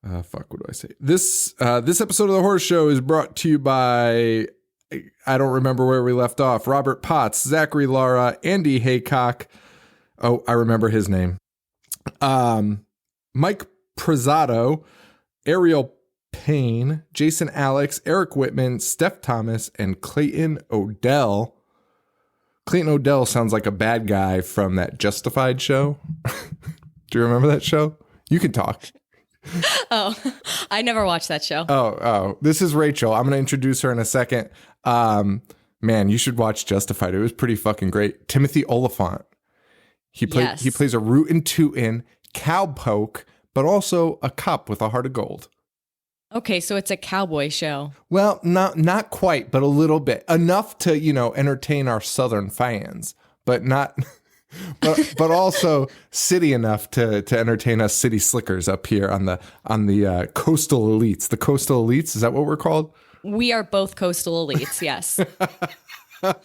What do I say? This episode of the Horror Show is brought to you by, I don't remember where we left off. Robert Potts, Zachary Lara, Andy Haycock. Oh, I remember his name. Mike Prezzato, Ariel Payne, Jason Alex, Eric Whitman, Steph Thomas, and Clayton Odell. Clayton Odell sounds like a bad guy from that Justified show. Do you remember that show? You can talk. Oh, I never watched that show. Oh, this is Rachel. I'm going to introduce her in a second. Man, you should watch Justified. It was pretty fucking great. Timothy Oliphant. He plays a rootin' tootin' cowpoke, but also a cop with a heart of gold. Okay, so it's a cowboy show. Well, not quite, but a little bit. Enough to, entertain our Southern fans, but not... but also city enough to entertain us city slickers up here on the coastal elites. The coastal elites, is that what we're called? We are both coastal elites, yes. All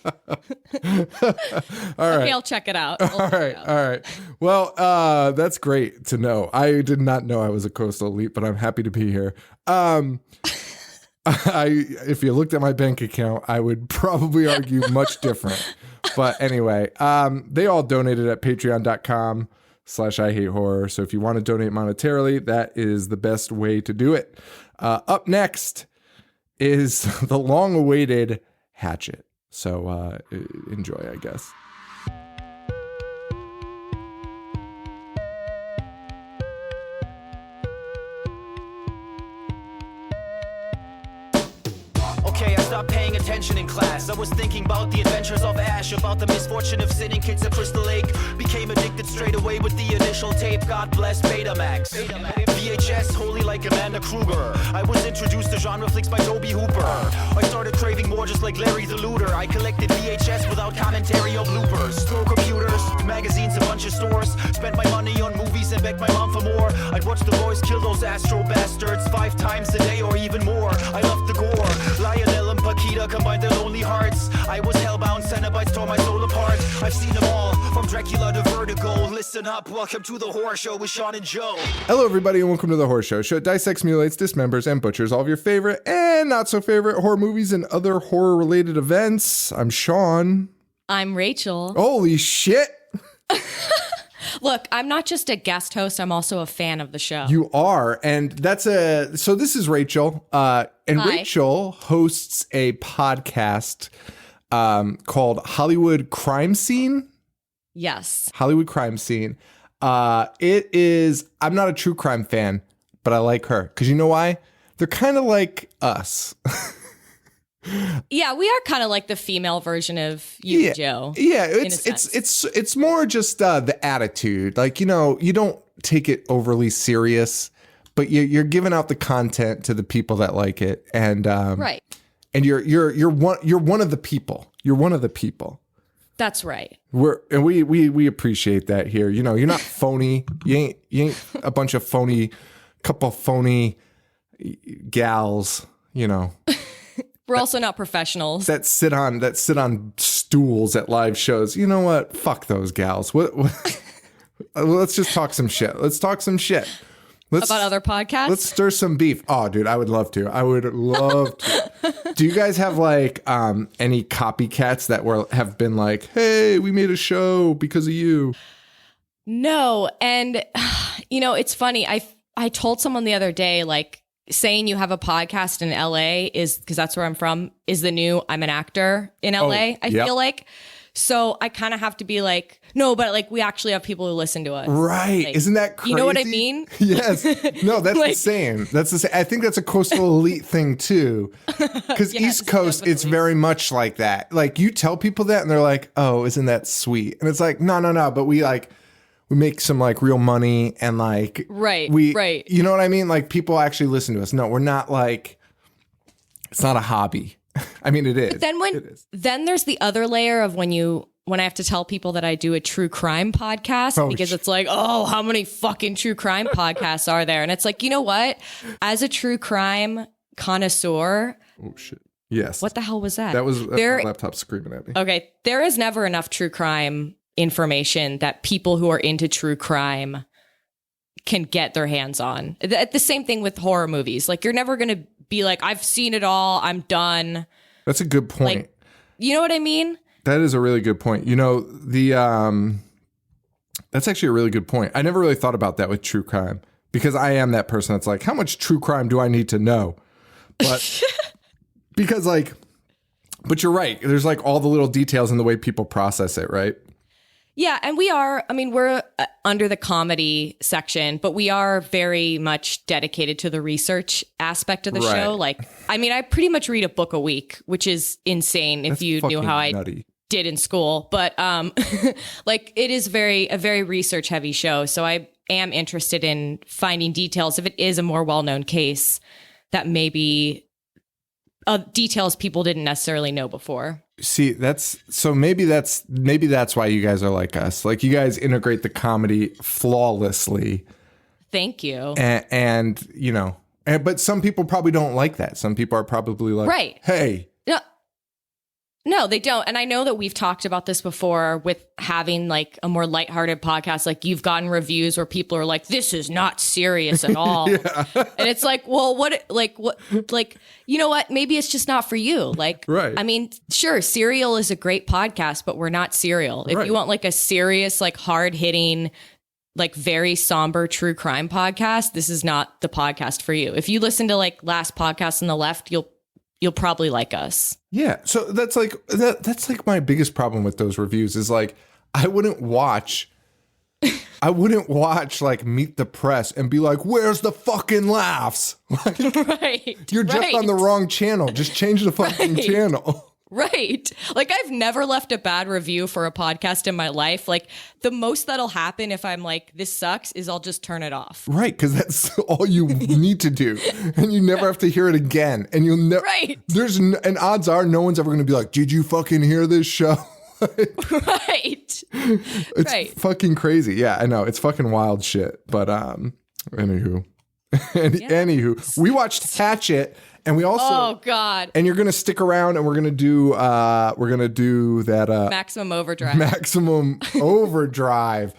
right. Okay, I'll check it out. All right. Well, that's great to know. I did not know I was a coastal elite, but I'm happy to be here. If you looked at my bank account, I would probably argue much different. But anyway, they all donated at patreon.com/IHateHorror. So if you want to donate monetarily, that is the best way to do it. Up next is the long-awaited Hatchet. So enjoy, I guess. I stopped paying attention in class. I was thinking about the adventures of Ash, about the misfortune of sitting kids at Crystal Lake. Became addicted straight away with the initial tape. God bless Betamax. VHS, holy like Amanda Kruger. I was introduced to genre flicks by Toby Hooper. I started craving more just like Larry the Looter. I collected VHS without commentary or bloopers. Store computers, magazines, a bunch of stores. Spent my money on movies and begged my mom for more. I'd watch the boys kill those Astro bastards 5 times a day or even more. I loved the gore. Lionel and Paquita combined their lonely hearts. I was hellbound, Cenobites tore my soul apart. I've seen them all, from Dracula to Vertigo. Listen up, welcome to the Horror Show with Sean and Joe. Hello, everybody, and welcome to the Horror Show. Show dissects, mutilates, dismembers, and butchers all of your favorite and not so favorite horror movies and other horror-related events. I'm Sean. I'm Rachel. Holy shit! Look, I'm not just a guest host, I'm also a fan of the show. You are, and so this is Rachel, and Hi. Rachel hosts a podcast called Hollywood Crime Scene. Yes. Hollywood Crime Scene. It is, I'm not a true crime fan, but I like her, because you know why? They're kind of like us. Yeah, we are kind of like the female version of you, Joe. Yeah, it's more just the attitude. Like, you don't take it overly serious, but you're giving out the content to the people that like it, and right. And you're one of the people. You're one of the people. That's right. We appreciate that here. You're not phony. You ain't a bunch of couple phony gals. We're also not professionals. That sit on stools at live shows. You know what? Fuck those gals. What let's just talk some shit. Let's talk some shit. About other podcasts? Let's stir some beef. Oh, dude, I would love to. Do you guys have any copycats that have been like, hey, we made a show because of you? No. And it's funny. I told someone the other day, like, saying you have a podcast in LA is, because that's where I'm from, is the new I'm an actor in LA, I feel like. So I kind of have to be like, no, but like we actually have people who listen to us. Right. Like, isn't that crazy? You know what I mean? Yes. No, that's the same. That's the same. I think that's a coastal elite thing too. Because yes, East Coast, definitely. It's very much like that. Like you tell people that and they're like, oh, isn't that sweet? And it's like, no. But we make some like real money and like, right. You know what I mean? Like people actually listen to us. No, we're not like, it's not a hobby. I mean, it is. But then there's the other layer of when I have to tell people that I do a true crime podcast, because it's like, oh, how many fucking true crime podcasts are there? And it's like, you know what? As a true crime connoisseur. Oh, shit. Yes. What the hell was that? That was my laptop screaming at me. Okay. There is never enough true crime information that people who are into true crime can get their hands on. The same thing with horror movies. Like, you're never going to be like, I've seen it all, I'm done. That's a good point. Like, you know what I mean? That is a really good point. You know, that's actually a really good point. I never really thought about that with true crime, because I am that person that's like, how much true crime do I need to know? But because like, but you're right. There's like all the little details in the way people process it, right? Yeah, and we're under the comedy section, but we are very much dedicated to the research aspect of the show. Like, I mean, I pretty much read a book a week, which is insane if you knew how I did in school. But like, it is a very research heavy show. So I am interested in finding details if it is a more well-known case that maybe details people didn't necessarily know before. See, maybe that's why you guys are like us. Like, you guys integrate the comedy flawlessly. Thank you. And you know, but some people probably don't like that. Some people are probably like, right. Hey. No, they don't. And I know that we've talked about this before with having like a more lighthearted podcast. Like, you've gotten reviews where people are like, this is not serious at all. Yeah. And it's like, well, you know what? Maybe it's just not for you. Like, right. I mean, sure, Serial is a great podcast, but we're not Serial. If you want like a serious, like hard hitting, like very somber true crime podcast, this is not the podcast for you. If you listen to like Last Podcast on the Left, you'll probably like us. Yeah. So that's like my biggest problem with those reviews is like, I wouldn't watch like Meet the Press and be like, where's the fucking laughs? Like, right. You're just on the wrong channel. Just change the fucking channel. Right. Like, I've never left a bad review for a podcast in my life. Like, the most that'll happen if I'm like, this sucks, is I'll just turn it off. Right. Because that's all you need to do. And you never have to hear it again. And you'll never. Right. And odds are no one's ever going to be like, did you fucking hear this show? Right. It's fucking crazy. Yeah, I know. It's fucking wild shit. But anywho. Anywho, we watched Hatchet. And we also, oh God! And you're gonna stick around, and we're gonna do that Maximum Overdrive. Maximum Overdrive,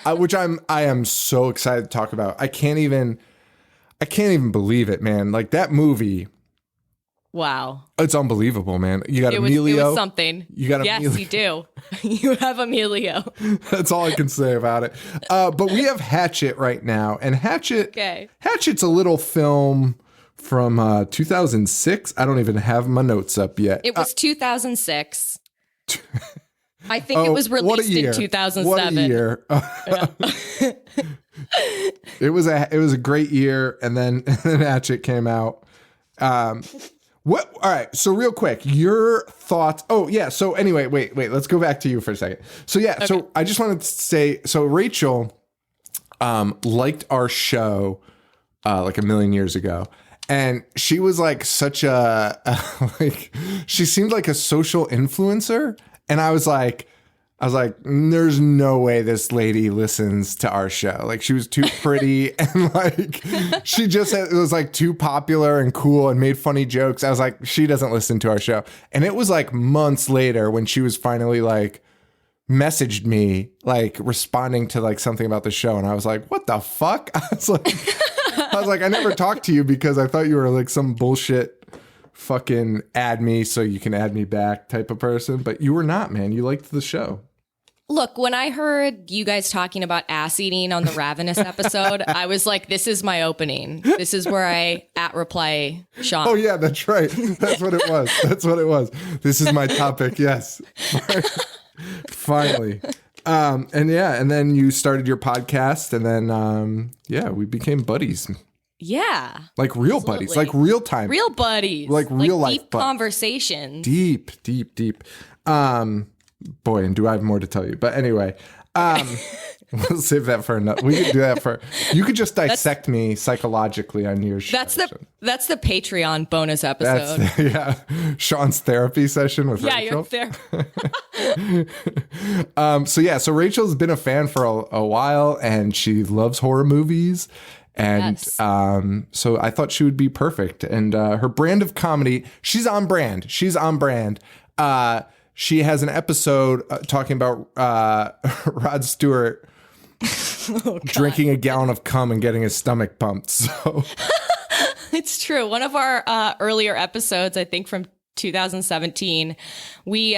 which I am so excited to talk about. I can't even believe it, man. Like, that movie. Wow, it's unbelievable, man. You got Emilio. It was something. You got yes, Emilio. you do. You have Emilio. That's all I can say about it. But we have Hatchet right now, and Hatchet's a little film from 2006. I don't even have my notes up yet. It was 2006. I think it was released in 2007. What a year. It was a great year, and then Hatchet came out. All right, so real quick, your thoughts. Oh yeah, so anyway, wait, let's go back to you for a second. So yeah, okay. So I just wanted to say, so Rachel liked our show like a million years ago. And she was like such like, she seemed like a social influencer. And I was like, there's no way this lady listens to our show. Like, she was too pretty and like, it was like too popular and cool and made funny jokes. I was like, she doesn't listen to our show. And it was like months later when she was finally like messaged me, like responding to like something about the show. And I was like, what the fuck? I was like, I never talked to you because I thought you were like some bullshit fucking add me so you can add me back type of person. But you were not, man. You liked the show. Look, when I heard you guys talking about ass eating on the Ravenous episode, I was like, this is my opening. This is where I @reply Sean. Oh, yeah, that's right. That's what it was. This is my topic. Yes. Finally. And then you started your podcast, and then we became buddies. Yeah. Like real absolutely. Buddies, like real time. Real buddies. Like real life deep conversations. Deep. Boy, and do I have more to tell you. But anyway, we'll save that for another. We could do that for. You could just dissect me psychologically on your show. That's the Patreon bonus episode. Sean's therapy session with Rachel. You're there. So Rachel's been a fan for a while, and she loves horror movies. And so I thought she would be perfect. And her brand of comedy, she's on brand. She has an episode talking about Rod Stewart drinking a gallon of cum and getting his stomach pumped. So It's true. One of our earlier episodes, I think from 2017, we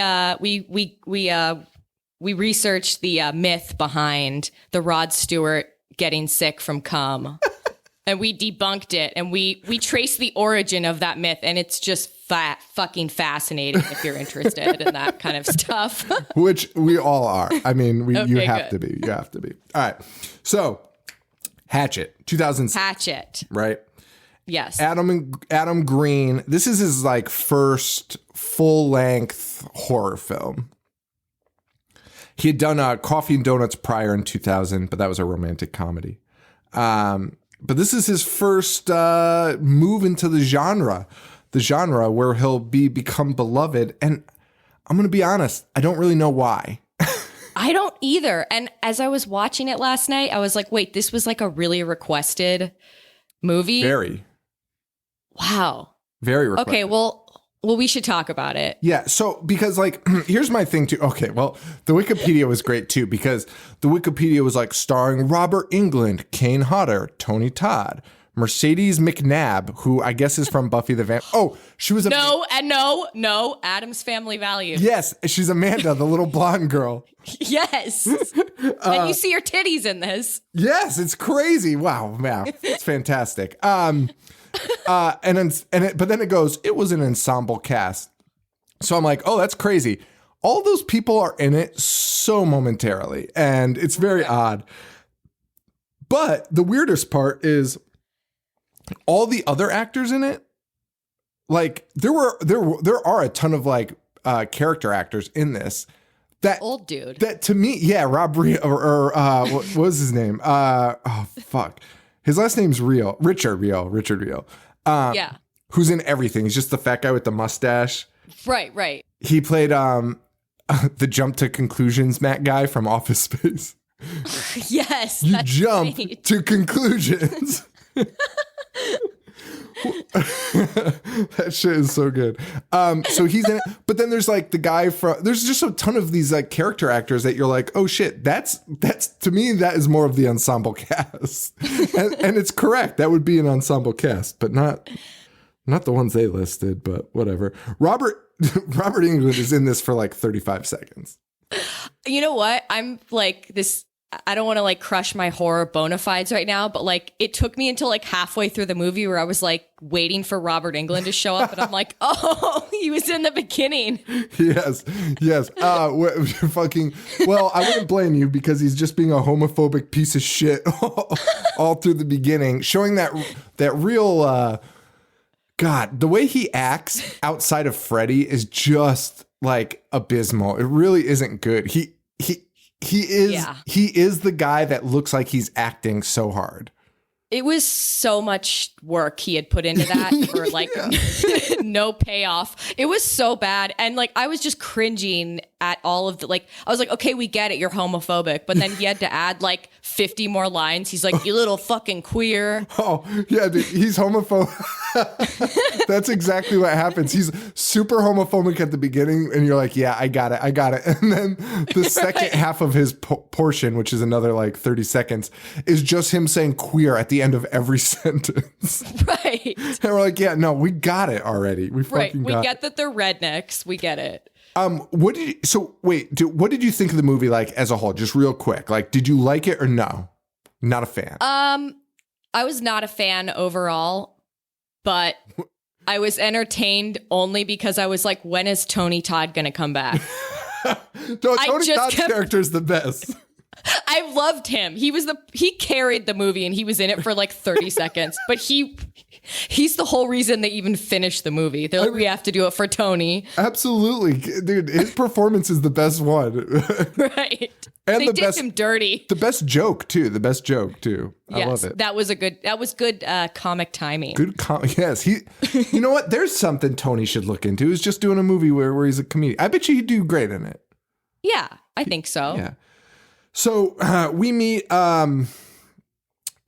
researched the myth behind the Rod Stewart getting sick from cum. And we debunked it, and we traced the origin of that myth, and it's just fucking fascinating if you're interested in that kind of stuff. which we all are. I mean, you Okay, have to be. You have to be. All right. So, Hatchet, 2006. Hatchet. Right? Yes. Adam Green. This is his like first full-length horror film. He had done Coffee and Donuts prior in 2000, but that was a romantic comedy. But this is his first move into the genre where he'll become beloved. And I'm going to be honest, I don't really know why. I don't either. And as I was watching it last night, I was like, wait, this was like a really requested movie? Very. Wow. Very requested. Okay, well, we should talk about it. Yeah, so because like here's my thing too. Okay, well, the Wikipedia was great too because the Wikipedia was like starring Robert Englund, Kane Hodder, Tony Todd, Mercedes McNabb, who I guess is from Buffy the Vampire. Oh, she was No, Adam's Family Values. Yes, she's Amanda, the little blonde girl. Yes. And you see her titties in this. Yes, it's crazy. Wow, it's fantastic. But then it goes, it was an ensemble cast. So I'm like, oh, that's crazy. All those people are in it so momentarily, and it's very odd. But the weirdest part is all the other actors in it. Like there are a ton of like character actors in this. That old dude. That to me, yeah, Rob Rio or what was his name? Oh fuck. His last name's Richard Rio. Yeah. Who's in everything. He's just the fat guy with the mustache. Right. He played the jump to conclusions Matt guy from Office Space. Yes. You that's jump right. to conclusions. That shit is so good. So he's in it, but then there's like the guy there's just a ton of these like character actors that you're like, oh shit, that's to me, that is more of the ensemble cast. and it's correct. That would be an ensemble cast, but not the ones they listed, but whatever. Robert Englund is in this for like 35 seconds. You know what? I'm like this. I don't want to like crush my horror bona fides right now, but like it took me until like halfway through the movie where I was like waiting for Robert Englund to show up, and I'm like, oh, he was in the beginning. Yes. Fucking. Well, I wouldn't blame you because he's just being a homophobic piece of shit all through the beginning, showing that real. God, the way he acts outside of Freddy is just like abysmal. It really isn't good. He is the guy that looks like he's acting so hard. It was so much work he had put into that for like no payoff. It was so bad. And like, I was just cringing at all of the, like, I was like, okay, we get it. You're homophobic. But then he had to add like 50 more lines. He's like, you little fucking queer. Oh yeah. Dude, he's homophobic. That's exactly what happens. He's super homophobic at the beginning. And you're like, yeah, I got it. And then the second half of his portion, which is another like 30 seconds, is just him saying queer at the end of every sentence. Right. And we're like, yeah, no, we got it already. We get that they're rednecks. We get it. What did you think of the movie like as a whole? Just real quick. Like, did you like it or no? Not a fan. I was not a fan overall, but I was entertained only because I was like, when is Tony Todd going to come back? Tony Todd's character is the best. I loved him. He carried the movie and he was in it for like 30 seconds, but he's the whole reason they even finished the movie. They're like, we have to do it for Tony. Absolutely. Dude, his performance is the best one. Right. And they did him dirty. The best joke too. I love it. That was good comic timing. Yes. You know what? There's something Tony should look into, is just doing a movie where he's a comedian. I bet you he'd do great in it. Yeah, I think so. Yeah. So we meet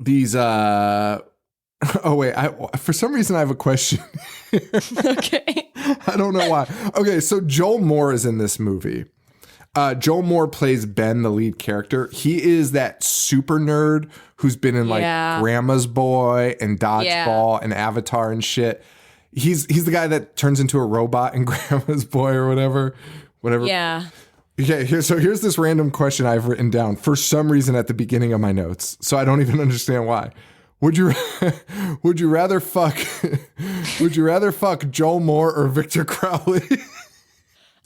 these. Oh wait, for some reason I have a question. Okay. I don't know why. Okay, so Joel Moore is in this movie. Joel Moore plays Ben, the lead character. He is that super nerd who's been in like Grandma's Boy and Dodgeball and Avatar and shit. He's the guy that turns into a robot in Grandma's Boy or whatever. Yeah. Okay, here's this random question I've written down for some reason at the beginning of my notes. So I don't even understand why. Would you rather fuck Joel Moore or Victor Crowley?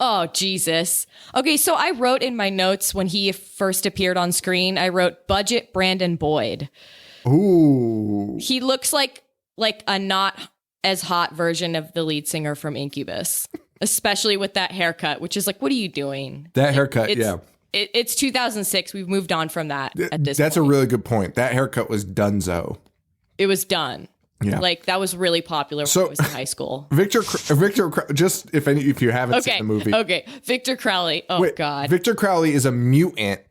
Oh, Jesus. Okay, so I wrote in my notes when he first appeared on screen, I wrote budget Brandon Boyd. Ooh. He looks like a not as hot version of the lead singer from Incubus, especially with that haircut, which is like, what are you doing? That haircut, yeah. It's 2006. We've moved on from that at this That's point. a really good point. That haircut was donezo. It was done. Yeah. Like, that was really popular when I was in high school. Victor, just if you haven't seen the movie. Okay. Victor Crowley. Oh, God. Victor Crowley is a mutant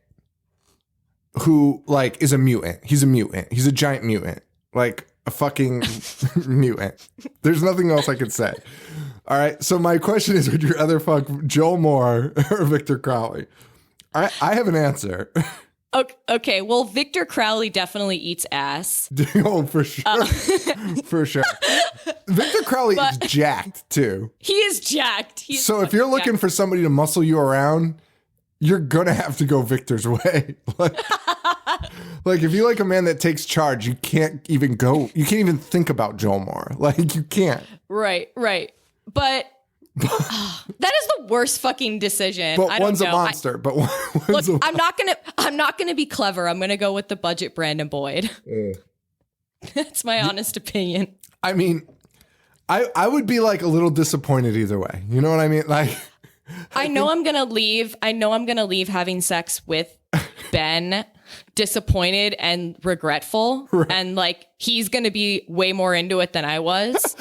who, like, is a mutant. He's a mutant. He's a giant mutant. Like, a fucking mutant. There's nothing else I could say. All right. So my question is, would you rather fuck Joel Moore or Victor Crowley? I have an answer. Okay, well, Victor Crowley definitely eats ass. Oh, for sure. For sure. Victor Crowley is jacked, too. He is jacked. So if you're looking for somebody to muscle you around, you're going to have to go Victor's way. Like, if you like a man that takes charge, you can't even think about Joel Moore. Like, you can't. Right. But that is the worst fucking decision. But one's a monster. I'm not gonna be clever. I'm gonna go with the budget Brandon Boyd. That's my honest opinion. I mean, I would be like a little disappointed either way. You know what I mean? Like, I know I'm gonna leave having sex with Ben disappointed and regretful, right. And like he's gonna be way more into it than I was.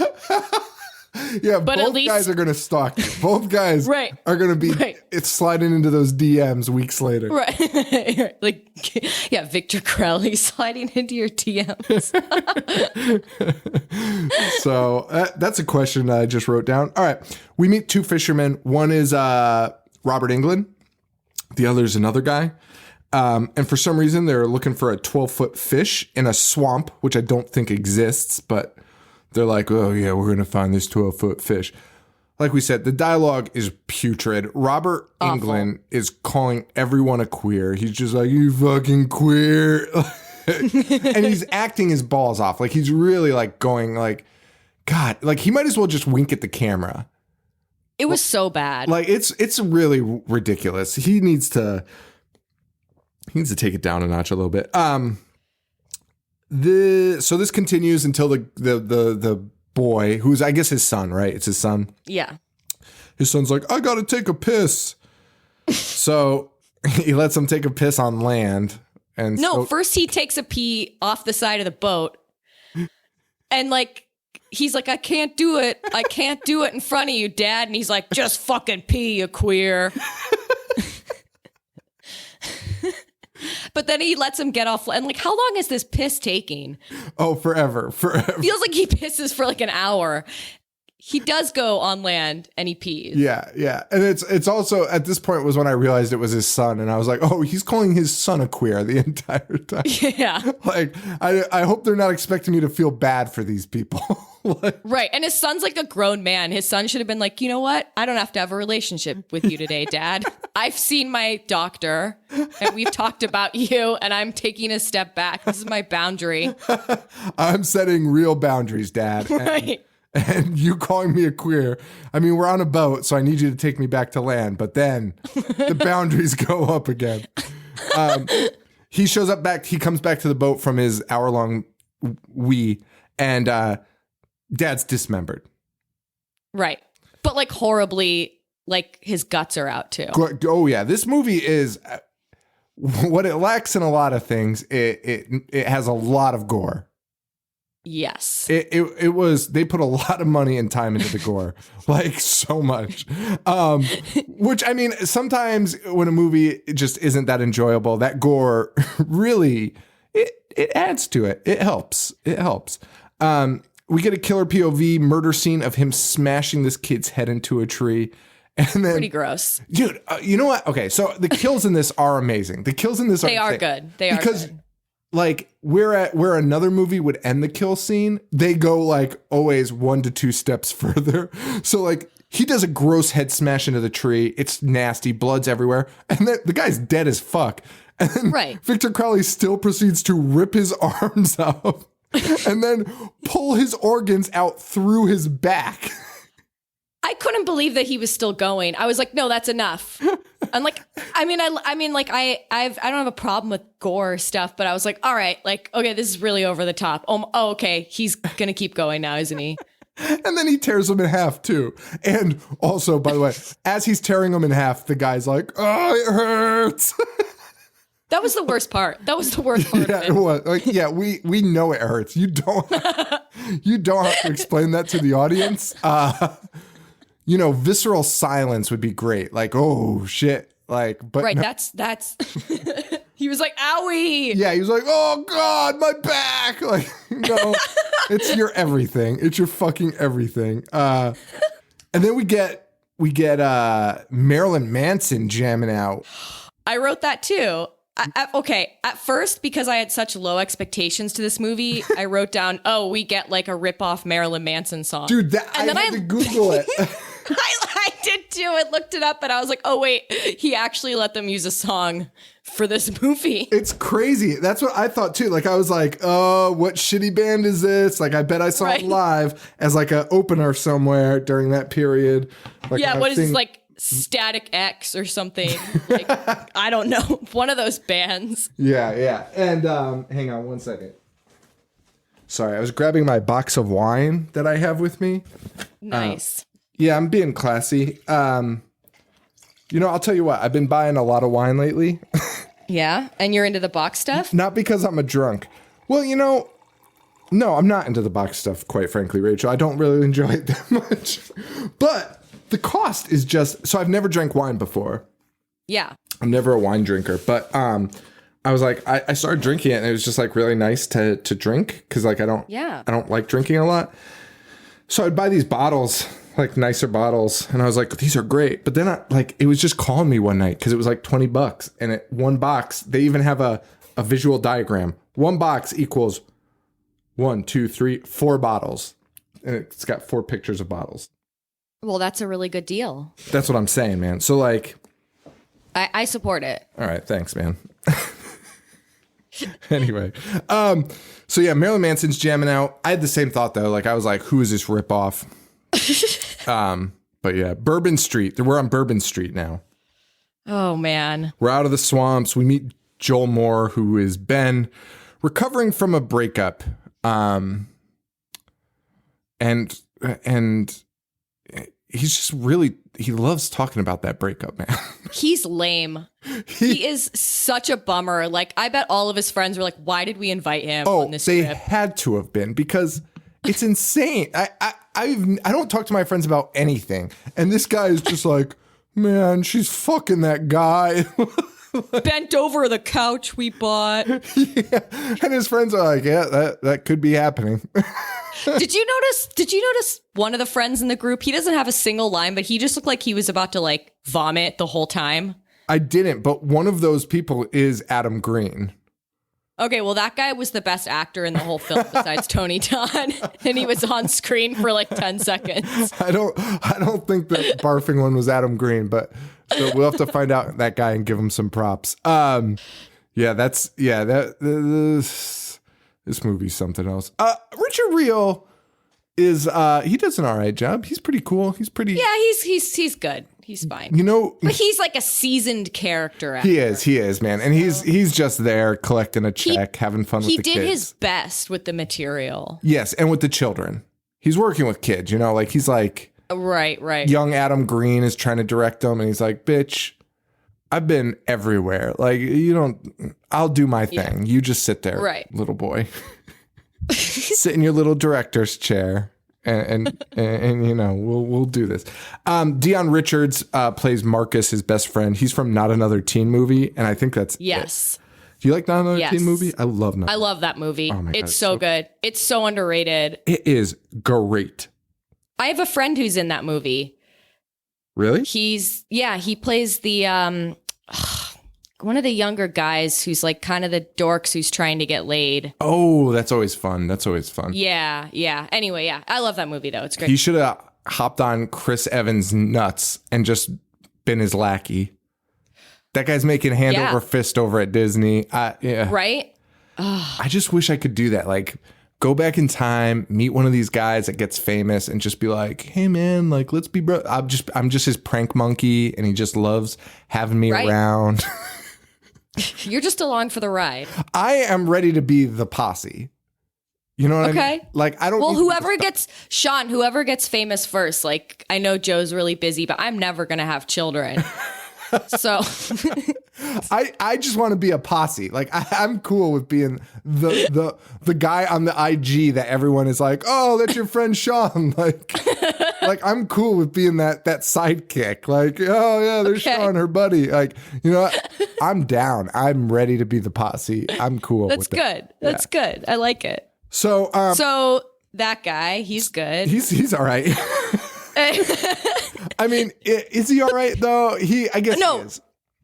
Yeah, but both guys are going to stalk you. Both guys are going to be it's sliding into those DMs weeks later. Right. Like, yeah, Victor Crowley sliding into your DMs. So that's a question I just wrote down. All right. We meet two fishermen. One is Robert Englund. The other is another guy. And for some reason, they're looking for a 12-foot fish in a swamp, which I don't think exists, but they're like, oh, yeah, we're going to find this 12-foot fish. Like we said, the dialogue is putrid. Robert Englund is calling everyone a queer. He's just like, you fucking queer. And he's acting his balls off. Like, he's really, like, going, like, God, like, he might as well just wink at the camera. It was so bad. Like, it's really ridiculous. He needs to take it down a notch a little bit. So this continues until the boy, who's I guess his son, right? It's his son. Yeah. His son's like, I gotta take a piss. So he lets him take a piss on land. And first he takes a pee off the side of the boat. And like he's like, I can't do it. I can't do it in front of you, Dad. And he's like, just fucking pee, you queer. But then he lets him get off. And like, how long is this piss taking? Oh, forever. Feels like he pisses for like an hour. He does go on land and he pees. Yeah. And it's also, at this point was when I realized it was his son. And I was like, oh, he's calling his son a queer the entire time. Yeah. Like, I hope they're not expecting me to feel bad for these people. Like, right. And his son's like a grown man. His son should have been like, you know what? I don't have to have a relationship with you today, Dad. I've seen my doctor and we've talked about you and I'm taking a step back. This is my boundary. I'm setting real boundaries, Dad. Right. And you calling me a queer. I mean, we're on a boat, so I need you to take me back to land. But then the boundaries go up again. He shows up back. He comes back to the boat from his hour-long wee, and Dad's dismembered. Right. But like horribly, like his guts are out too. Oh, yeah. This movie is what it lacks in a lot of things. It has a lot of gore. Yes. It was, they put a lot of money and time into the gore, like so much. Which, I mean, sometimes when a movie just isn't that enjoyable, that gore really, it adds to it. It helps. We get a killer POV murder scene of him smashing this kid's head into a tree. And then, Pretty gross. dude, you know what? Okay, so the kills in this are amazing. The kills in this They are good. They are because, good. like, where another movie would end the kill scene, they go like always 1 to 2 steps further. So like he does a gross head smash into the tree. It's nasty, blood's everywhere, and then the guy's dead as fuck. And then Victor Crowley still proceeds to rip his arms off and then pull his organs out through his back. I couldn't believe that he was still going. I was like, no, that's enough. And like, I don't have a problem with gore stuff, but I was like, all right, like, okay, this is really over the top. Oh, okay, he's gonna keep going now, isn't he? And then he tears him in half too. And also, by the way, as he's tearing him in half, the guy's like, oh, it hurts. That was the worst part. That was the worst part of it. It was. Like, yeah, we know it hurts. You don't have to explain that to the audience. You know, visceral silence would be great. Like, oh shit. Like, but right, no. that's he was like, owie. Yeah, he was like, oh God, my back. Like, no, it's your everything. It's your fucking everything. And then we get Marilyn Manson jamming out. I wrote that too. Okay, at first, because I had such low expectations to this movie, I wrote down, oh, we get like a rip-off Marilyn Manson song. Dude, I had to Google it. I did too. I looked it up and I was like, oh, wait, he actually let them use a song for this movie. It's crazy. That's what I thought too. Like, I was like, oh, what shitty band is this? Like, I bet I saw it live as like an opener somewhere during that period. Like, yeah, what is this, like Static X or something? Like, I don't know. One of those bands. Yeah. And hang on one second. Sorry, I was grabbing my box of wine that I have with me. Nice. Yeah, I'm being classy. You know, I'll tell you what, I've been buying a lot of wine lately. Yeah? And you're into the box stuff? Not because I'm a drunk. Well, you know, no, I'm not into the box stuff, quite frankly, Rachel. I don't really enjoy it that much. But the cost is just, so I've never drank wine before. Yeah. I'm never a wine drinker, but I was like, I started drinking it and it was just like really nice to drink because like I don't like drinking a lot. So I'd buy these bottles, like nicer bottles, and I was like, these are great. But then it was just calling me one night because it was like $20, and one box, they even have a visual diagram. One box equals 1, 2, 3, 4 bottles, and it's got 4 pictures of bottles. Well, that's a really good deal. That's what I'm saying, man. So like, I support it. All right, thanks, man. Anyway, so yeah, Marilyn Manson's jamming out. I had the same thought though. Like I was like, who is this ripoff? But yeah, Bourbon Street. We're on Bourbon Street now. Oh man, we're out of the swamps. We meet Joel Moore, who is Ben, recovering from a breakup. And he's just really, he loves talking about that breakup, man. He's lame. He is such a bummer. Like, I bet all of his friends were like, why did we invite him on this trip? They had to have been, because it's insane. I don't talk to my friends about anything. And this guy is just like, man, she's fucking that guy. Bent over the couch we bought. Yeah. And his friends are like, yeah, that could be happening. Did you notice one of the friends in the group? He doesn't have a single line, but he just looked like he was about to like vomit the whole time. I didn't, but one of those people is Adam Green. Okay, well, that guy was the best actor in the whole film besides Tony Todd, and he was on screen for like 10 seconds. I don't think the barfing one was Adam Green, but so we'll have to find out that guy and give him some props. This movie's something else. Richard Reel is he does an all right job. He's pretty cool. He's pretty. Yeah, he's good. He's fine. You know, but he's like a seasoned character actor. He is, man. And he's just there collecting a check, having fun with the kids. He did his best with the material. Yes, and with the children. He's working with kids, you know, like he's like right. Young Adam Green is trying to direct them, and he's like, bitch, I've been everywhere. Like, I'll do my thing. You just sit there, right, little boy. Sit in your little director's chair. And you know, we'll do this. Dion Richards plays Marcus, his best friend. He's from Not Another Teen Movie, and I think that's yes. It. Do you like Not Another Teen Movie? I love Not. I love that movie. Oh my God, it's so good. It's so underrated. It is great. I have a friend who's in that movie. Really? He plays the one of the younger guys who's like kind of the dorks who's trying to get laid. Oh, that's always fun. Yeah. Anyway, yeah. I love that movie though. It's great. He should have hopped on Chris Evans' nuts and just been his lackey. That guy's making hand over fist over at Disney. Yeah. Right? I just wish I could do that. Like, go back in time, meet one of these guys that gets famous, and just be like, "Hey, man, like, let's be bro." I'm just his prank monkey, and he just loves having me around. You're just along for the ride. I am ready to be the posse. You know what I mean? Like, I don't. Well, whoever gets famous first. Like, I know Joe's really busy, but I'm never gonna have children. So I just want to be a posse. Like, I'm cool with being the guy on the IG that everyone is like, oh, that's your friend Sean. Like I'm cool with being that sidekick. Like, oh yeah, there's Sean, her buddy. Like, you know, I'm down. I'm ready to be the posse. I'm cool. That's good. That's good. I like it. So that guy, he's good. He's all right. I mean, is he all right though? I guess he is.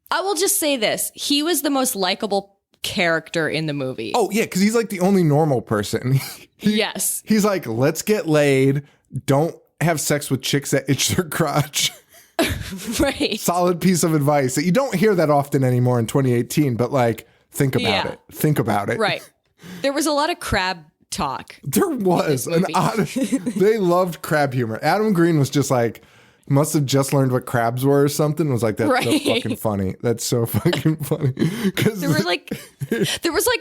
I will just say this. He was the most likable character in the movie. Oh yeah, because he's like the only normal person. Yes. He's like, let's get laid. Don't have sex with chicks that itch their crotch. Right. Solid piece of advice that you don't hear that often anymore in 2018, but like, think about it. Think about it. Right. There was a lot of crab talk. There was they loved crab humor. Adam Green was just like, must have just learned what crabs were or something. Was like, that's so fucking funny. That's so fucking funny. Because there was like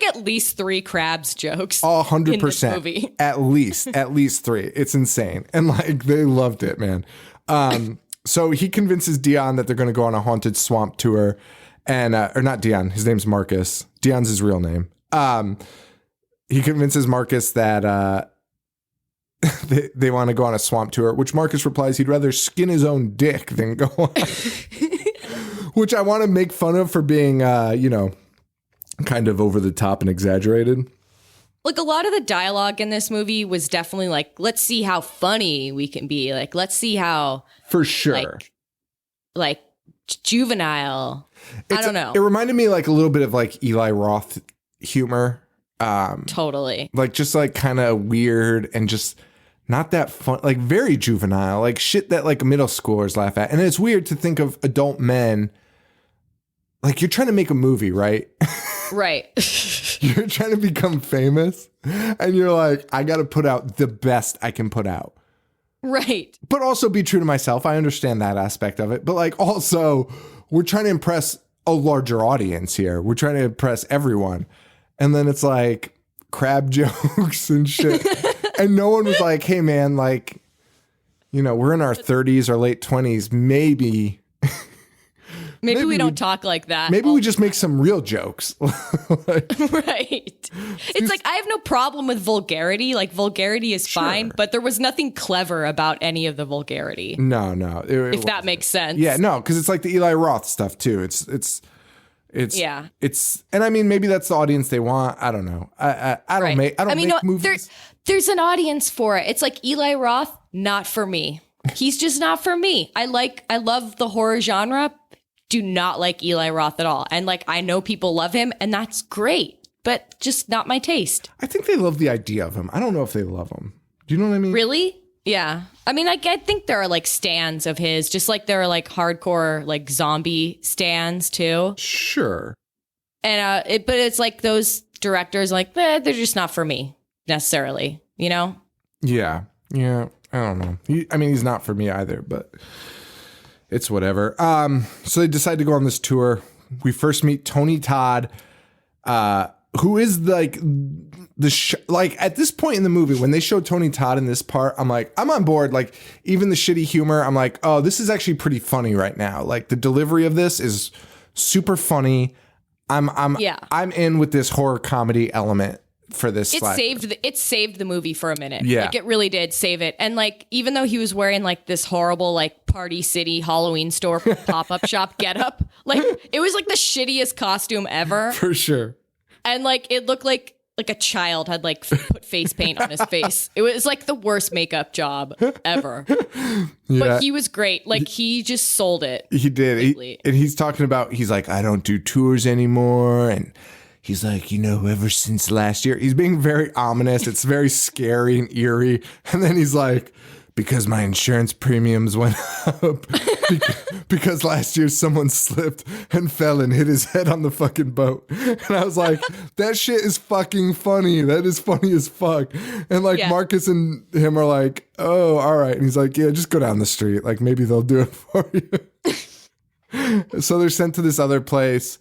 at least 3 crabs jokes. 100%. At least 3. It's insane. And like, they loved it, man. So he convinces Dion that they're going to go on a haunted swamp tour, and or not Dion. His name's Marcus. Dion's his real name. He convinces Marcus that they want to go on a swamp tour, which Marcus replies he'd rather skin his own dick than go on. Which I want to make fun of for being, kind of over the top and exaggerated. Like, a lot of the dialogue in this movie was definitely like, let's see how funny we can be. Like, let's see how... For sure. Like juvenile. I don't know. It reminded me like a little bit of like Eli Roth humor. Totally. Like, just like kind of weird and just not that fun, like very juvenile, like shit that like middle schoolers laugh at. And it's weird to think of adult men, like, you're trying to make a movie, right? Right. You're trying to become famous and you're like, I got to put out the best I can put out. Right. But also be true to myself. I understand that aspect of it. But like, also, we're trying to impress a larger audience here. We're trying to impress everyone. And then it's like crab jokes and shit. And no one was like, hey, man, like, we're in our 30s or late 20s. Maybe we don't talk like that. Maybe we just make some real jokes. Right. It's like, I have no problem with vulgarity. Like, vulgarity is fine, but there was nothing clever about any of the vulgarity. No. If that makes sense. Yeah, no, because it's like the Eli Roth stuff too. It's and I mean, maybe that's the audience they want. I don't know. I don't make movies. There's an audience for it. It's like Eli Roth, not for me. He's just not for me. I love the horror genre. Do not like Eli Roth at all. And like, I know people love him and that's great, but just not my taste. I think they love the idea of him. I don't know if they love him. Do you know what I mean? Really? Yeah. I mean, I think there are like stans of his, just like there are like hardcore like zombie stans too. Sure. And but it's like those directors like, they're just not for me necessarily, Yeah. Yeah. I don't know. He's not for me either, but it's whatever. So they decide to go on this tour. We first meet Tony Todd, who is like at this point in the movie, when they show Tony Todd in this part, I'm like, I'm on board. Like, even the shitty humor, I'm like, oh, this is actually pretty funny right now. Like, the delivery of this is super funny. I'm in with this horror comedy element for this. It saved the movie for a minute. Yeah. Like, it really did save it. And like, even though he was wearing like this horrible like Party City Halloween store pop-up shop getup, like, it was like the shittiest costume ever. For sure. And like, it looked like like a child had like put face paint on his face. It was like the worst makeup job ever. But he was great. Like he just sold it. He did. And he's talking about, he's like, I don't do tours anymore. And he's like, ever since last year, he's being very ominous. It's very scary and eerie. And then he's like, because my insurance premiums went up because last year someone slipped and fell and hit his head on the fucking boat. And I was like, that shit is fucking funny. That is funny as fuck. And like Marcus and him are like, oh, all right. And he's like, yeah, just go down the street. Like maybe they'll do it for you. So they're sent to this other place.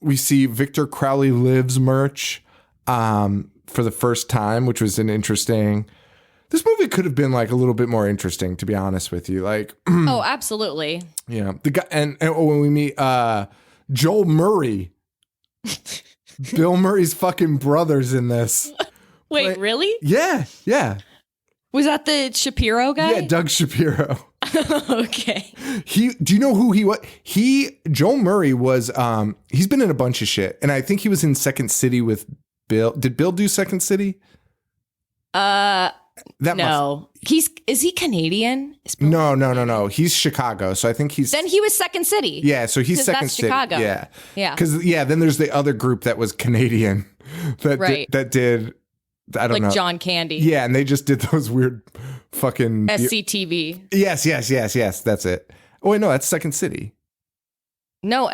We see Victor Crowley Lives merch for the first time, which was an interesting... This movie could have been like a little bit more interesting, to be honest with you. Like, oh, absolutely. Yeah, the guy, and when we meet Joel Murray, Bill Murray's fucking brother's in this. Wait, really? Yeah. Was that the Shapiro guy? Yeah, Doug Shapiro. Okay. Do you know who he was? Joel Murray was. He's been in a bunch of shit, and I think he was in Second City with Bill. Did Bill do Second City? No. Is he Canadian? No. He's Chicago. So I think Then he was Second City. Yeah, so he's Second that's City. Chicago. Yeah. Because then there's the other group that was Canadian that did I don't know. Like John Candy. Yeah, and they just did those weird fucking SCTV. Yes, that's it. Oh wait, no, that's Second City. No,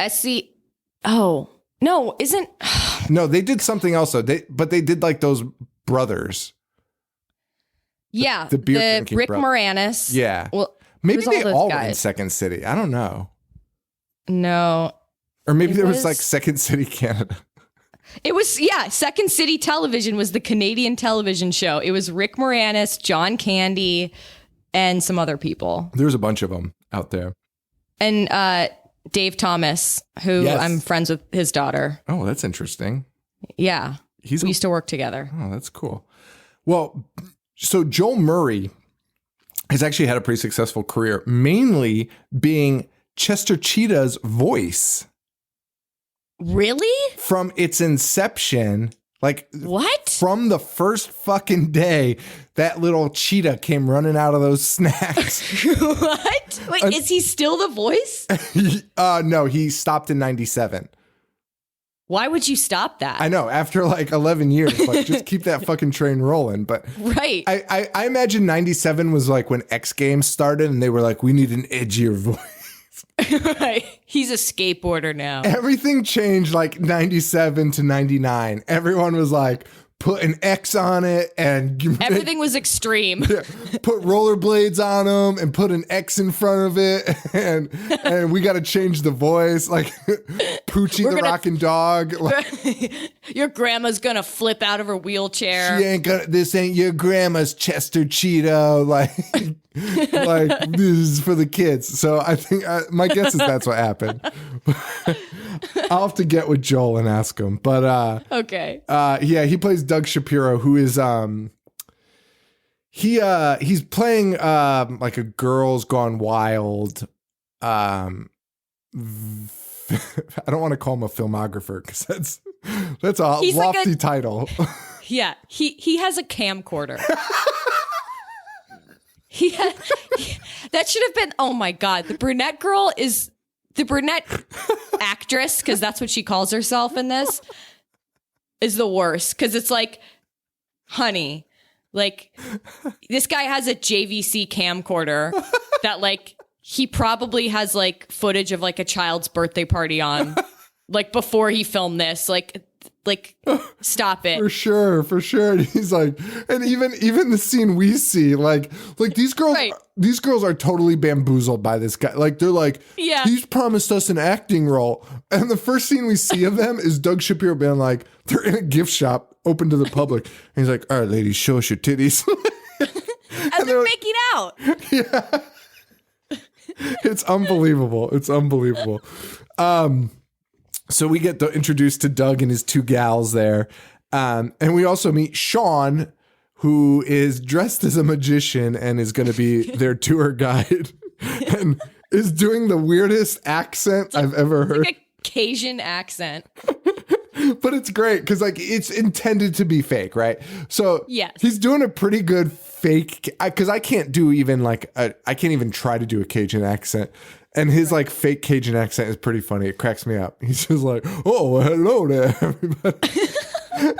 Oh. No, isn't No, they did something else though. They did like those brothers. Yeah, the Rick Moranis. Yeah. Well, maybe they all were guys? in Second City. I don't know. No. Or maybe there was like Second City Canada. It was, Second City Television was the Canadian television show. It was Rick Moranis, John Candy, and some other people. There's a bunch of them out there. And Dave Thomas, who I'm friends with his daughter. Oh, that's interesting. Yeah. We used to work together. Oh, that's cool. Well... So Joel Murray has actually had a pretty successful career, mainly being Chester Cheetah's voice. Really? From its inception, like what? From the first fucking day, that little cheetah came running out of those snacks. What? Wait, is he still the voice? No, he stopped in 97. Why would you stop that? I know, after like 11 years, like just keep that fucking train rolling. But right. I imagine 97 was like when X Games started and they were like, we need an edgier voice. Right. He's a skateboarder now. Everything changed like 97 to 99. Everyone was like, put an X on it and everything was extreme. Yeah, put rollerblades on them and put an X in front of it, and we got to change the voice, like Poochie the Rockin' Dog. Like, your grandma's gonna flip out of her wheelchair. She ain't gonna. This ain't your grandma's Chester Cheeto. Like this is for the kids. So I think my guess is that's what happened. I'll have to get with Joel and ask him. But okay. Yeah, he plays Doug Shapiro, who is he's playing like a Girls Gone Wild. I don't want to call him a filmographer because that's a he's lofty title. Yeah, he has a camcorder. That should have been. Oh my God, the brunette girl is. The brunette actress, because that's what she calls herself in this, is the worst. Because it's like, honey, like, this guy has a JVC camcorder that, like, he probably has, like, footage of, like, a child's birthday party on, like, before he filmed this. Like, stop it. For sure. And he's like, and even the scene we see, like these girls, right. These girls are totally bamboozled by this guy. Like they're like, yeah, he's promised us an acting role. And the first scene we see of them is Doug Shapiro being like, they're in a gift shop open to the public. And he's like, all right, ladies, show us your titties. and they're making out. Yeah. It's unbelievable. So we get introduced to Doug and his two gals there. And we also meet Sean, who is dressed as a magician and is going to be their tour guide and is doing the weirdest accent I've ever heard. Like a Cajun accent. But it's great because like it's intended to be fake, right? So Yes. he's doing a pretty good fake because I can't do even like I can't even try to do a Cajun accent. And his like fake Cajun accent is pretty funny. It cracks me up. He's just like, oh, well, hello there, everybody.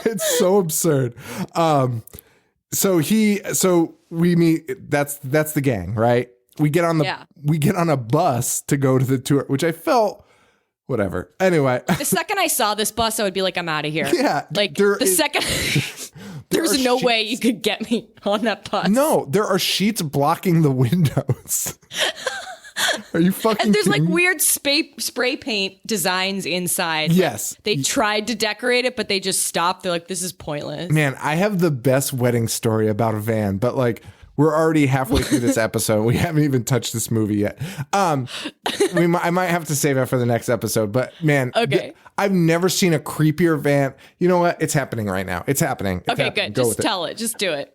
It's so absurd. So we meet. That's the gang, right? We get on a bus to go to the tour, which I felt whatever. Anyway, The second I saw this bus, I would be like, I'm out of here. Yeah, Like there the is- second there's no way you could get me on that bus. no, there are sheets blocking the windows. Are you fucking And there's like kidding me? weird spray paint designs inside. Yes. They tried to decorate it, but they just stopped. They're like, this is pointless. Man, I have the best wedding story about a van, but like we're already halfway through this episode. We haven't even touched this movie yet. I might have to save it for the next episode, but man, Okay. I've never seen a creepier van. You know what? It's happening right now. It's happening. It's Okay, happening. good. Go Just with it. tell it. Just do it.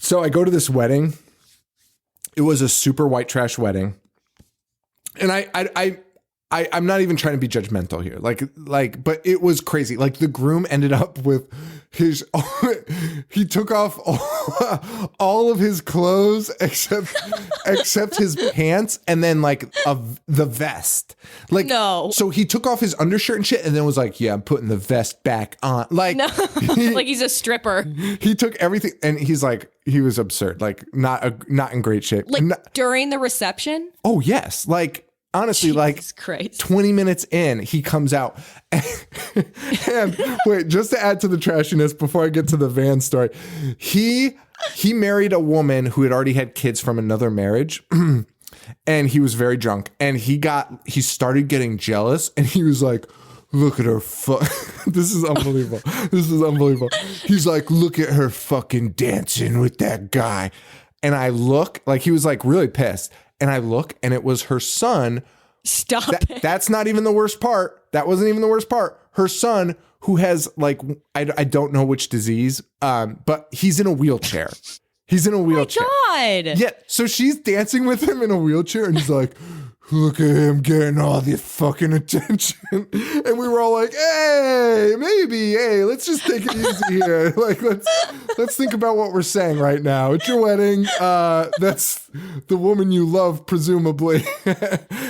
So I go to this wedding. It was a super white trash wedding. And I'm not even trying to be judgmental here. Like, but it was crazy. Like the groom ended up with he took off all of his clothes except his pants and then like the vest. Like, No. So he took off his undershirt and shit and then was like, yeah, I'm putting the vest back on. Like, No. Like he's a stripper. he took everything and he's like, he was absurd. Like not in great shape. Like during the reception? Oh yes. Like honestly, like Jesus Christ. 20 minutes in, he comes out. And wait, just to add to the trashiness before I get to the van story, he married a woman who had already had kids from another marriage. And he was very drunk and he started getting jealous and he was like, look at her this is unbelievable. This is unbelievable. He's like, look at her fucking dancing with that guy. And I look, like he was like really pissed. And I look and it was her son. Stop it. That's not even the worst part. That wasn't even the worst part. Her son, who has like, I don't know which disease, but he's in a wheelchair. He's in a wheelchair. God. Yeah. So she's dancing with him in a wheelchair and he's like, look at him getting all the fucking attention. And we were all like, hey, let's just take it easy here. Like, let's think about what we're saying right now. It's your wedding. That's the woman you love, presumably,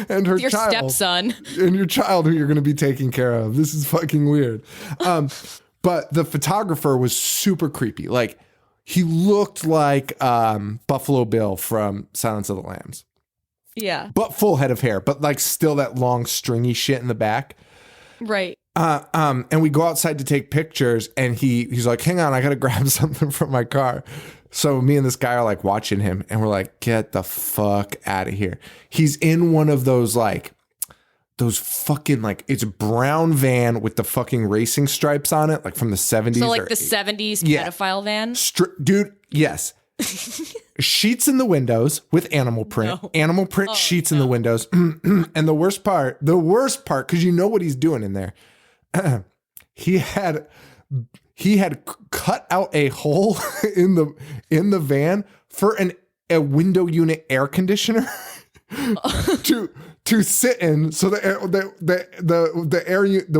and her Your child. stepson. And your child who you're going to be taking care of. This is fucking weird. But the photographer was super creepy. Like, he looked like Buffalo Bill from Silence of the Lambs. Yeah. But full head of hair, but like still that long stringy shit in the back. Right. And we go outside to take pictures and he's like, hang on, I gotta grab something from my car. So me and this guy are like watching him and we're like, get the fuck out of here. He's in one of those like those fucking like it's a brown van with the fucking racing stripes on it, like from the 70s. So like the 70s pedophile van? Dude, yes. Sheets in the windows with animal print, sheets in the windows. And the worst part, because you know what he's doing in there. He had cut out a hole in the van for a window unit air conditioner to sit in. So the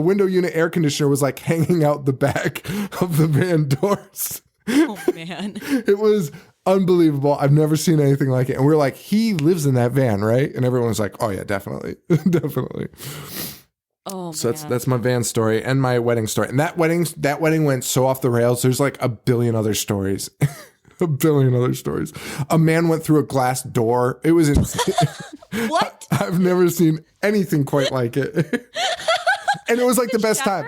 window unit air conditioner was like hanging out the back of the van doors. Oh man. It was unbelievable. I've never seen anything like it. And we're like, he lives in that van, right? And everyone was like, oh yeah, definitely. Definitely. Oh, So man. that's my van story and my wedding story. And that wedding went so off the rails. There's like a billion other stories. A billion other stories. A man went through a glass door. It was insane. What? I've never seen anything quite like it. And it was like the best time.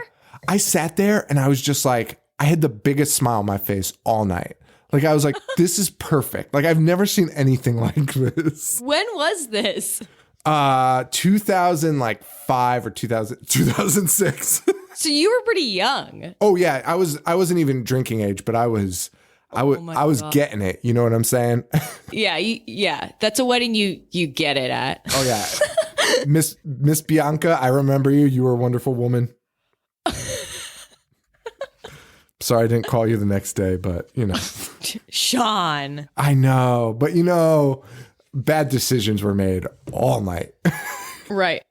I sat there and I was just like, I had the biggest smile on my face all night. Like I was like, this is perfect. Like I've never seen anything like this. When was this? 2005 or 2006. So you were pretty young. Oh yeah, I wasn't even drinking age, but I was God. getting it. You know what I'm saying? Yeah, yeah. That's a wedding you get it at. Oh yeah. Miss Bianca, I remember you. You were a wonderful woman. Sorry I didn't call you the next day, but you know. Sean. I know, but you know, bad decisions were made all night. Right.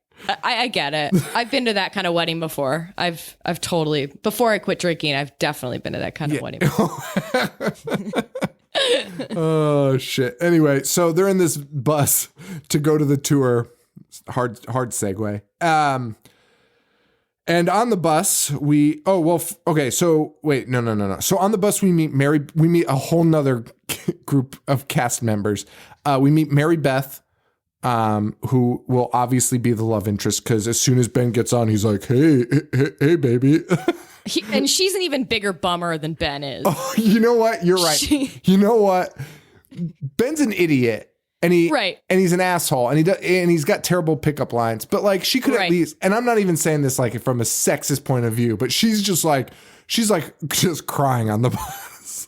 I get it. I've been to that kind of wedding before. I've totally, before I quit drinking, I've definitely been to that kind of wedding before. Oh shit. Anyway, so they're in this bus to go to the tour. Hard segue. And on the bus, okay. So wait, no. So on the bus, we meet a whole nother group of cast members. We meet Mary Beth, who will obviously be the love interest, because as soon as Ben gets on, he's like, hey, baby. And she's an even bigger bummer than Ben is. Oh, you know what? You're right. You know what? Ben's an idiot. And he's an asshole, and he's got terrible pickup lines. But like, she could at least, and I'm not even saying this like from a sexist point of view, but she's just crying on the bus.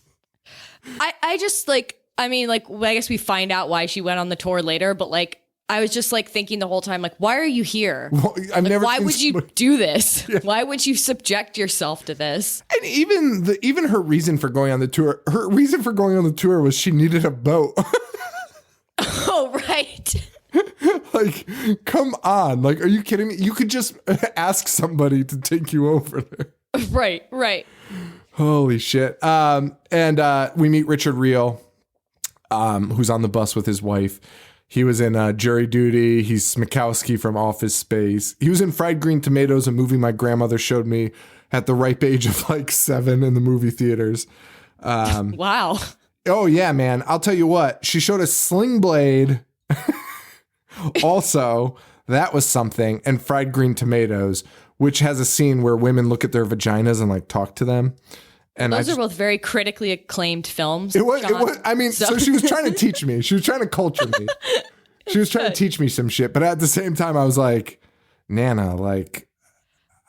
I just like, I mean, like, I guess we find out why she went on the tour later, but like, I was just like thinking the whole time, like, why are you here? Well, why would you do this? Yeah. Why would you subject yourself to this? And even her reason for going on the tour, was she needed a boat. Oh, right. Like, come on. Like, are you kidding me? You could just ask somebody to take you over there. Right. Holy shit. And we meet Richard Reel, who's on the bus with his wife. He was in Jury Duty. He's Smokowski from Office Space. He was in Fried Green Tomatoes, a movie my grandmother showed me at the ripe age of like 7 in the movie theaters. Wow. Oh, yeah, man. I'll tell you what. She showed us Sling Blade. Also, that was something. And Fried Green Tomatoes, which has a scene where women look at their vaginas and like talk to them. And those are both very critically acclaimed films. It was. I mean, so she was trying to teach me. She was trying to culture me. She was trying to teach me some shit. But at the same time, I was like, Nana, like,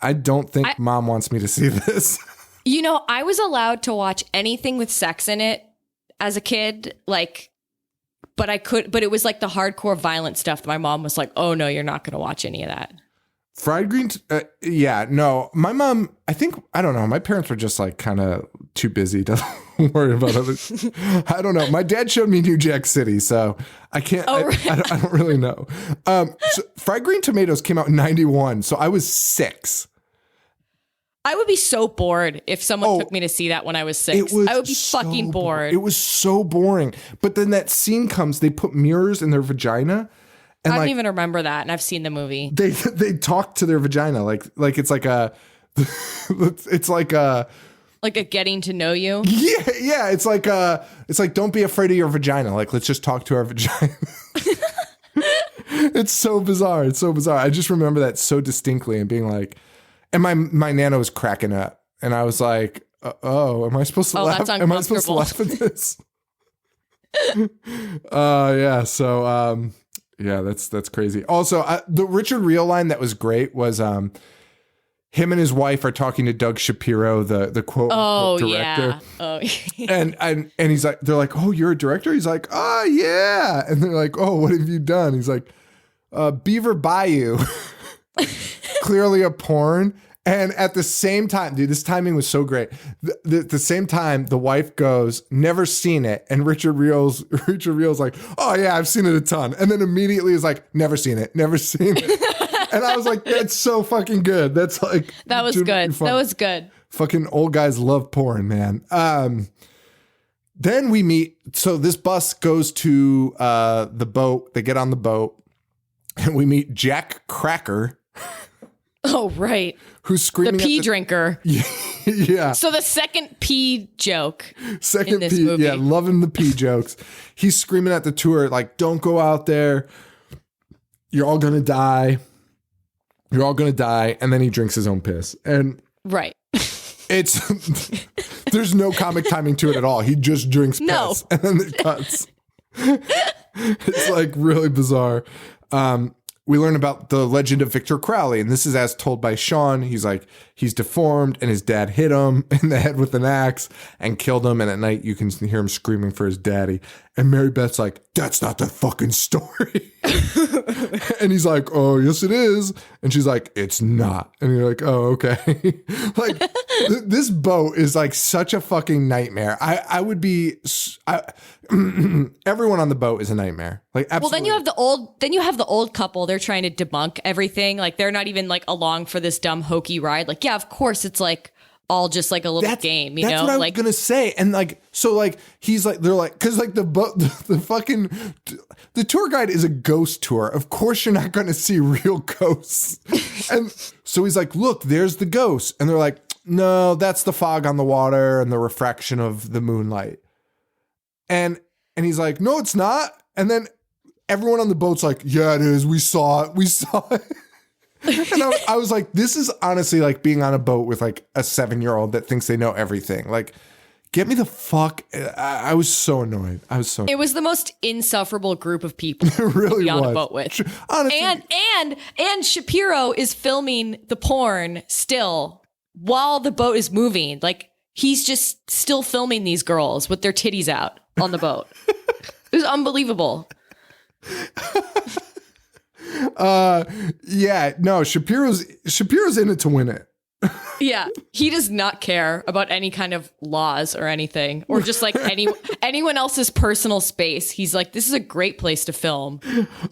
I don't think mom wants me to see this. You know, I was allowed to watch anything with sex in it as a kid, like, but it was like the hardcore violent stuff that my mom was like, oh no, you're not going to watch any of that. Fried Green. Yeah, no, my mom, I don't know. My parents were just like kind of too busy to worry about it. I don't know. My dad showed me New Jack City, so I can't, I don't really know. So Fried Green Tomatoes came out in 91. So I was 6. I would be so bored if someone took me to see that when I was 6. I would be fucking bored. It was so boring. But then that scene comes, they put mirrors in their vagina. And I don't even remember that, and I've seen the movie. They talk to their vagina like it's like a like a getting to know you. Yeah. It's like don't be afraid of your vagina. Like, let's just talk to our vagina. It's so bizarre. I just remember that so distinctly and being like, and my nana was cracking up, and I was like, "Oh, am I supposed to laugh? Am I supposed to laugh at this?" Yeah. So, yeah, that's crazy. Also, the Richard Reel line that was great was him and his wife are talking to Doug Shapiro, the quote director. Yeah. Oh, and he's like, they're like, "Oh, you're a director?" He's like, "Oh, yeah." And they're like, "Oh, what have you done?" He's like, "Beaver Bayou." Clearly a porn. And at the same time, dude, this timing was so great. The same time, the wife goes, "Never seen it." And Richard Reel's like, "Oh yeah, I've seen it a ton." And then immediately is like, "Never seen it. And I was like, that's so fucking good. That's like, that was good. That was good. Fucking old guys love porn, man. Then we meet. So this bus goes to the boat. They get on the boat, and we meet Jack Cracker. Oh, right. Who's screaming? The pee drinker. Yeah. So the second pee joke. Second pee. Movie. Yeah, loving the pee jokes. He's screaming at the tour, like, "Don't go out there. You're all going to die. You're all going to die." And then he drinks his own piss. And right. There's no comic timing to it at all. He just drinks piss. And then it cuts. It's like really bizarre. We learn about the legend of Victor Crowley, and this is as told by Sean. He's like, he's deformed, and his dad hit him in the head with an axe and killed him, and at night you can hear him screaming for his daddy. And Mary Beth's like, "That's not the fucking story." And he's like, oh, yes, it is. And she's like, it's not. And you're like, oh, okay. Like, this boat is like such a fucking nightmare. I would be, everyone on the boat is a nightmare. Like, absolutely. Well, then you have the old couple. They're trying to debunk everything. Like, they're not even like along for this dumb hokey ride. Like, yeah, of course it's like all just like a little game, you know? That's what I was gonna say. And like, so like, he's like, they're like, because like the fucking, the tour guide is a ghost tour. Of course you're not gonna see real ghosts. And so he's like, look, there's the ghost. And they're like, no, that's the fog on the water and the refraction of the moonlight. And he's like, no, it's not. And then everyone on the boat's like, yeah, it is. We saw it. We saw it. And I was like, this is honestly like being on a boat with like a 7-year-old that thinks they know everything. Like, get me the fuck. I was so annoyed. It was the most insufferable group of people it really to be on was. a boat with. Honestly. And Shapiro is filming the porn still while the boat is moving. Like, he's just still filming these girls with their titties out on the boat. It was unbelievable. Yeah, no, Shapiro's in it to win it. Yeah, he does not care about any kind of laws or anything, or just like anyone else's personal space. He's like, this is a great place to film.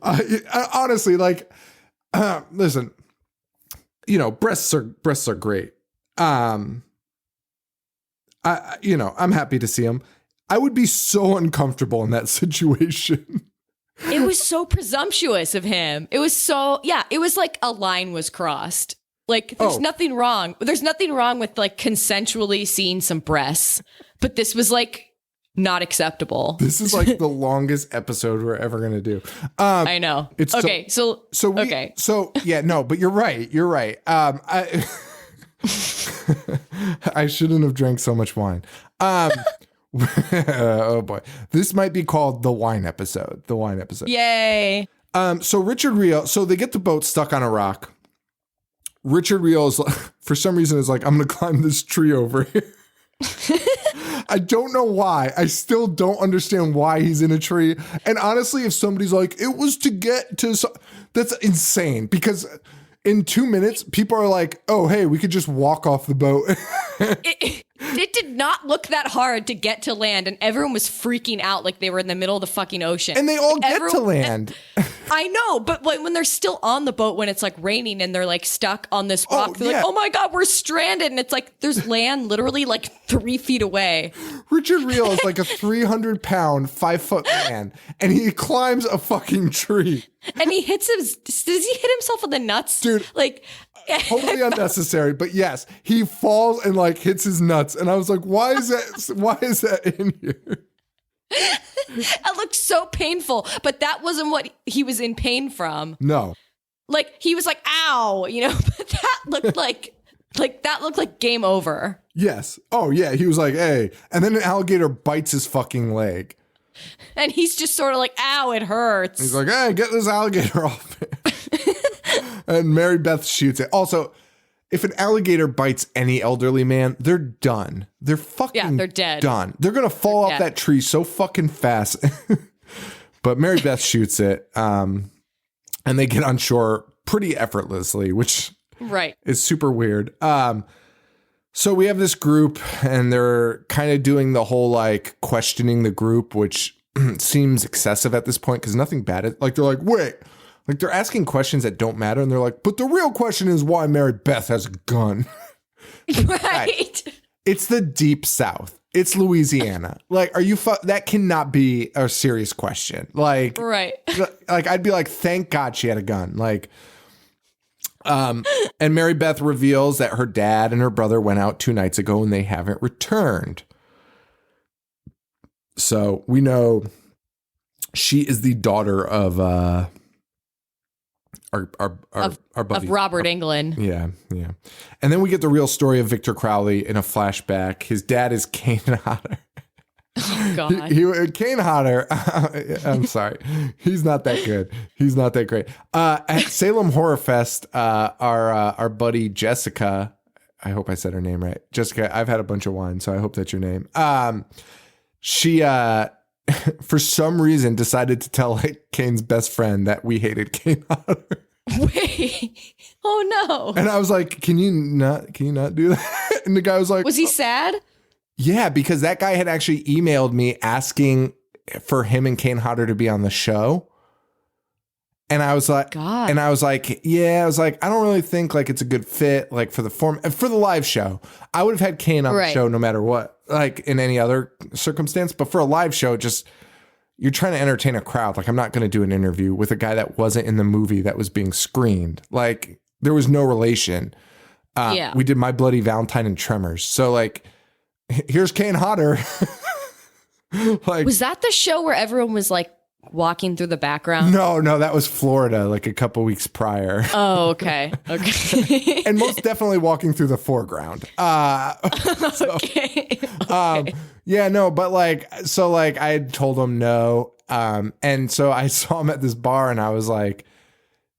Honestly, like, listen, you know, breasts are great. I'm happy to see them. I would be so uncomfortable in that situation. It was so presumptuous of him. It was like a line was crossed. Like, there's nothing wrong. There's nothing wrong with like consensually seeing some breasts, but this was like not acceptable. This is like the longest episode we're ever going to do. I know. It's okay. So yeah, no, but you're right. I shouldn't have drank so much wine. Oh boy, this might be called the wine episode. Yay. So Richard Reel, so they get the boat stuck on a rock. Richard Reel is, for some reason, is like, I'm gonna climb this tree over here. I don't know why. I still don't understand why he's in a tree. And honestly, if somebody's like, it was to get to, that's insane, because in 2 minutes, people are like, oh, hey, we could just walk off the boat. It did not look that hard to get to land, and everyone was freaking out like they were in the middle of the fucking ocean. And they all get to land. I know, but when they're still on the boat, when it's like raining and they're like stuck on this rock, they're like, oh my God, we're stranded. And it's like, there's land literally like 3 feet away. Richard Reel is like a 300-pound, 5-foot man, and he climbs a fucking tree. And he hits does he hit himself in the nuts? Dude. Like, totally unnecessary, but yes, he falls and like hits his nuts. And I was like, why is that in here? It looked so painful, but that wasn't what he was in pain from. No. Like, he was like, ow, you know, but that looked like game over. Yes. Oh yeah. He was like, hey, and then an alligator bites his fucking leg. And he's just sort of like, ow, it hurts. He's like, hey, get this alligator off me. And Mary Beth shoots it. Also, if an alligator bites any elderly man, they're done. They're fucking they're dead. Done. They're going to fall off that tree so fucking fast. But Mary Beth shoots it. And they get on shore pretty effortlessly, which is super weird. So we have this group, and they're kind of doing the whole like questioning the group, which seems excessive at this point because nothing bad. Like, they're like, wait. Like, they're asking questions that don't matter, and they're like, but the real question is why Mary Beth has a gun. Right. It's the deep South. It's Louisiana. Like, are you that cannot be a serious question. Like, right. Like, I'd be like, thank God she had a gun. Like, and Mary Beth reveals that her dad and her brother went out 2 nights ago and they haven't returned. So we know she is the daughter of our buddy, of Robert Englund. Yeah. And then we get the real story of Victor Crowley in a flashback. His dad is Kane Hodder. Oh God, Kane Hodder. I'm sorry, he's not that good. He's not that great. At Salem Horror Fest, our buddy Jessica. I hope I said her name right. Jessica. I've had a bunch of wine, so I hope that's your name. She for some reason decided to tell like Kane's best friend that we hated Kane Hodder. Wait. Oh no. And I was like, can you not do that? And the guy was like, was he sad? Yeah, because that guy had actually emailed me asking for him and Kane Hodder to be on the show. And I was like, God. And I was like, I don't really think like it's a good fit, like for the live show. I would have had Kane on the show no matter what, like in any other circumstance. But for a live show, just you're trying to entertain a crowd. Like I'm not going to do an interview with a guy that wasn't in the movie that was being screened. Like there was no relation. We did My Bloody Valentine and Tremors. So like, here's Kane Hodder. Like, was that the show where everyone was like walking through the background? No, that was Florida, like a couple weeks prior. Oh, okay. And most definitely walking through the foreground. Okay. Yeah, no, but like, so like I had told him no. And so I saw him at this bar and I was like,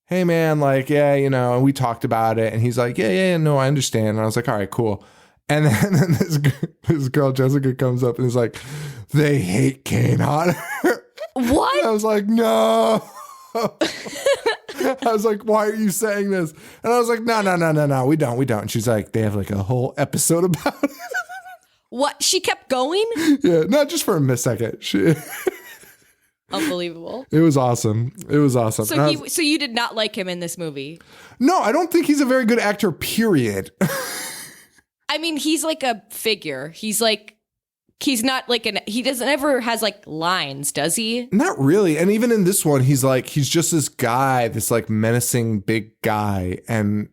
hey man, like, yeah, and we talked about it and he's like, yeah, no, I understand. And I was like, all right, cool. And then this girl, Jessica, comes up and is like, they hate Kane Hodder. What? And I was like, no. I was like, why are you saying this? And I was like, no, we don't. And she's like, they have like a whole episode about it. What? She kept going? Yeah, not just for a second. Unbelievable. It was awesome. So you did not like him in this movie? No, I don't think he's a very good actor, period. I mean, he's like a figure. He's not like he doesn't ever has like lines, does he? Not really. And even in this one, he's just this guy, this like menacing big guy. And,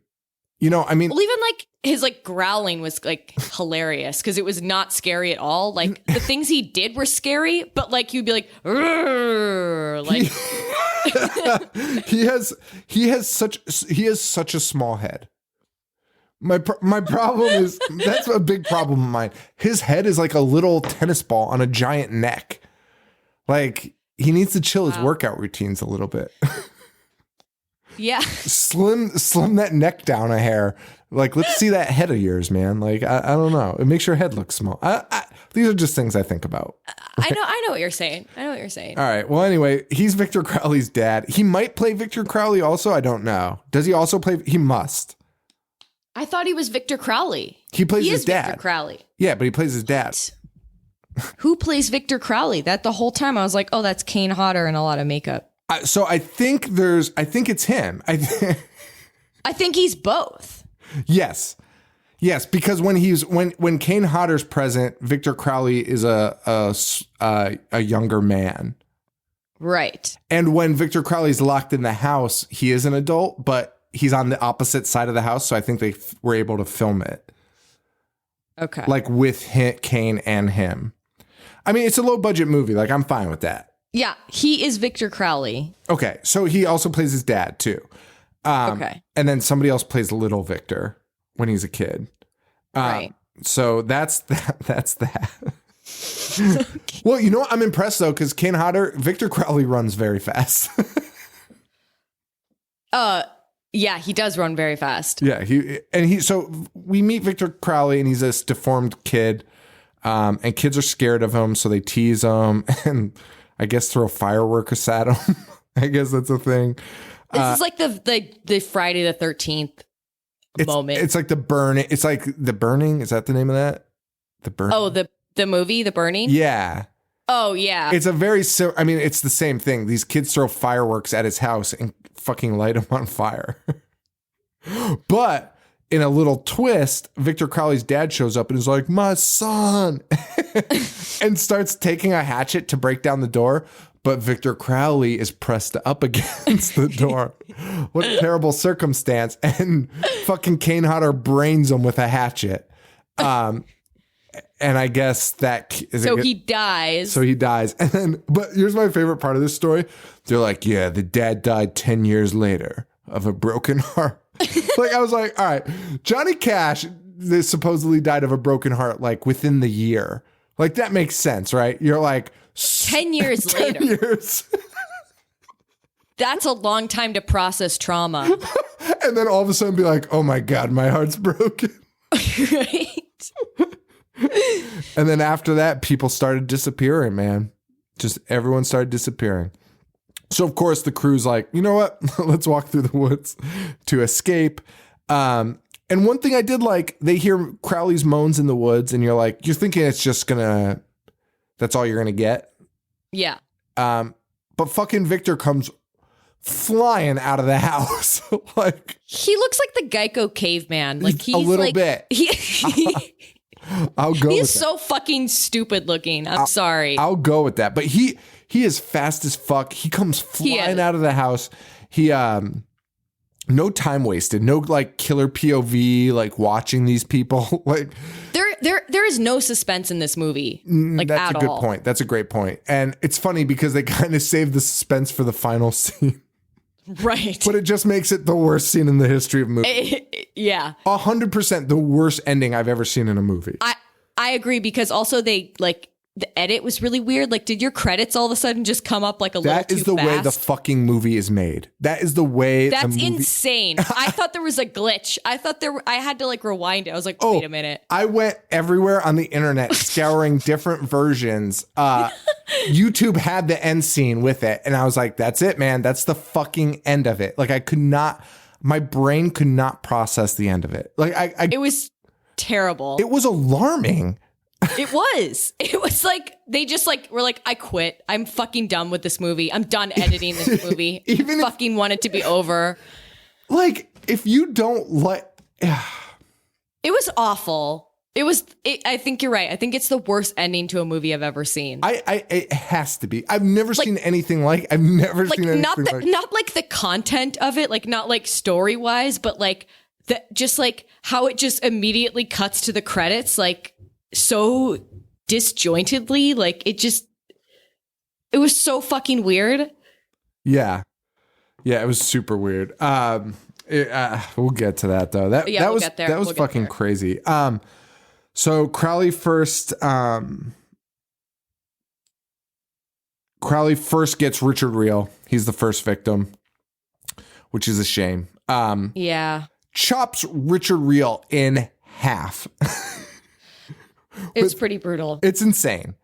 I mean. Well, even like his like growling was like hilarious because it was not scary at all. Like the things he did were scary, but like you'd be like, like. he has such a small head. My problem is that's a big problem of mine. His head is like a little tennis ball on a giant neck. Like he needs to chill his workout routines a little bit. Yeah. Slim that neck down a hair. Like let's see that head of yours, man. Like I don't know. It makes your head look small. These are just things I think about. I know what you're saying. All right. Well, anyway, he's Victor Crowley's dad. He might play Victor Crowley also. I don't know. Does he also play? He must. I thought he was Victor Crowley. He plays his dad. Victor Crowley. Yeah, but he plays his dad. Who plays Victor Crowley? That the whole time I was like, oh, that's Kane Hodder in a lot of makeup. So I think it's him. I think he's both. Yes, because when Kane Hodder's present, Victor Crowley is a younger man. Right. And when Victor Crowley's locked in the house, he is an adult, but he's on the opposite side of the house, so I think they were able to film it. Okay. Like with Kane and him. I mean, it's a low budget movie. Like I'm fine with that. Yeah, he is Victor Crowley. Okay, so he also plays his dad too. Okay. And then somebody else plays little Victor when he's a kid. Right. So that's that. Well, I'm impressed though, because Kane Hodder, Victor Crowley runs very fast. Yeah, he does run very fast. Yeah, so we meet Victor Crowley and he's this deformed kid. And kids are scared of him, so they tease him and I guess throw fireworks at him. I guess that's a thing. This is like the Friday the 13th moment. It's like the burning. It's like The Burning. Is that the name of that? The Burning. Oh, the movie, The Burning? Yeah. Oh, yeah. It's it's the same thing. These kids throw fireworks at his house and fucking light him on fire. But in a little twist, Victor Crowley's dad shows up and is like, my son, and starts taking a hatchet to break down the door. But Victor Crowley is pressed up against the door. What a terrible circumstance. And fucking Kane Hodder brains him with a hatchet. And I guess that is he dies. So he dies. And then, but here's my favorite part of this story. They're like, yeah, the dad died 10 years later of a broken heart. Like, I was like, all right, Johnny Cash supposedly died of a broken heart, like within the year. Like, that makes sense, right? You're like 10 years 10 later. Years. That's a long time to process trauma. And then all of a sudden be like, oh my God, my heart's broken. Right. And then after that, people started disappearing, man. Just everyone started disappearing. So, of course, the crew's like, you know what? Let's walk through the woods to escape. And one thing I did like, they hear Crowley's moans in the woods, and you're thinking it's just that's all you're going to get. Yeah. But fucking Victor comes flying out of the house. He looks like the Geico caveman. Like he's a little bit. I'll go. He's so fucking stupid looking. I'm sorry. I'll go with that. But he is fast as fuck. He comes flying out of the house. He no time wasted. No killer POV watching these people. There is no suspense in this movie. That's at a good all. point. That's a great point. And it's funny because they kind of save the suspense for the final scene. Right. But it just makes it the worst scene in the history of movies. Yeah. 100% the worst ending I've ever seen in a movie. I agree, because also they the edit was really weird. Did your credits all of a sudden just come up a little too fast? That is the way the fucking movie is made. That is the way That's the movie... insane. I thought there was a glitch. I thought I had to rewind it. I was like, wait a minute. I went everywhere on the internet scouring different versions. YouTube had the end scene with it. And I was like, that's it, man. That's the fucking end of it. I could not... My brain could not process the end of it. It was terrible. It was alarming. It was. It was they just were I quit. I'm fucking done with this movie. I'm done editing this movie. Even fucking want it to be over. If you don't it was awful. I think you're right. I think it's the worst ending to a movie I've ever seen. It has to be. I've never seen anything I've never seen anything not the content of it, not story wise, but just how it just immediately cuts to the credits, so disjointedly. It was so fucking weird. Yeah, it was super weird. We'll get to that though. That was fucking crazy. So Crowley first gets Richard Reel. He's the first victim, which is a shame. Yeah. Chops Richard Reel in half. It's pretty brutal. It's insane.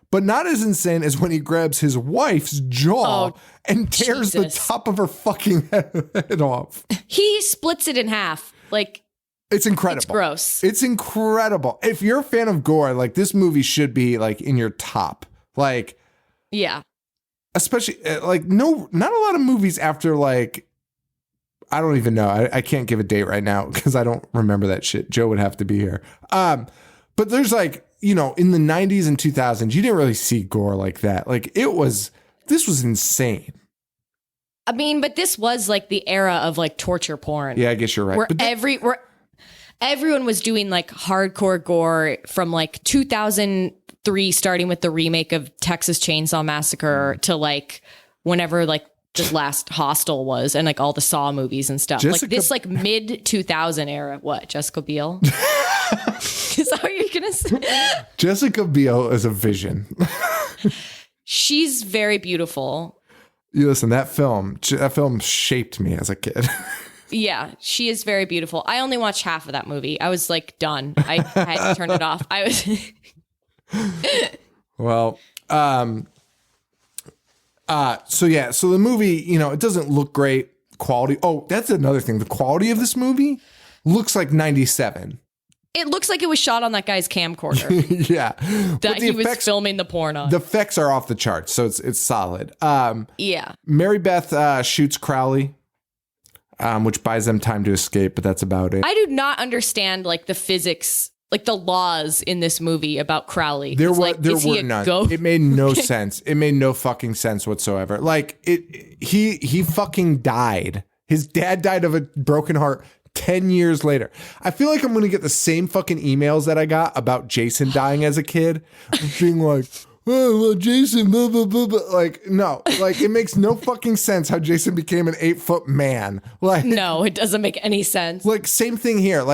But not as insane as when he grabs his wife's jaw and tears the top of her fucking head off. He splits it in half. It's incredible. It's gross. It's incredible. If you're a fan of gore, this movie should be in your top. Yeah. Especially not a lot of movies after I don't even know. I can't give a date right now because I don't remember that shit. Joe would have to be here. But there's in the 90s and 2000s, you didn't really see gore like that. This was insane. I mean, but this was the era of torture porn. Yeah, I guess you're right. Where everyone was doing hardcore gore from 2003, starting with the remake of Texas Chainsaw Massacre to whenever the last Hostel was, and all the Saw movies and stuff. This mid 2000 era. What, Jessica Biel? Is that what you're gonna say? Jessica Biel is a vision. She's very beautiful. You listen, that film shaped me as a kid. Yeah, she is very beautiful. I only watched half of that movie. I was done. I had to turn it off. I was well, so the movie, it doesn't look great quality. Oh, that's another thing. The quality of this movie looks like 97. It looks like it was shot on that guy's camcorder. Yeah. That he was filming the porn on. The effects are off the charts, so it's solid. Yeah. Mary Beth shoots Crowley, which buys them time to escape, but that's about it. I do not understand the physics, the laws in this movie about Crowley. There were none. Ghost? It made no sense. It made no fucking sense whatsoever. He fucking died. His dad died of a broken heart 10 years later. I feel like I'm going to get the same fucking emails that I got about Jason dying as a kid, being oh, well, Jason, blah, blah, blah, blah. No, it makes no fucking sense how Jason became an 8-foot man. No, it doesn't make any sense. Same thing here.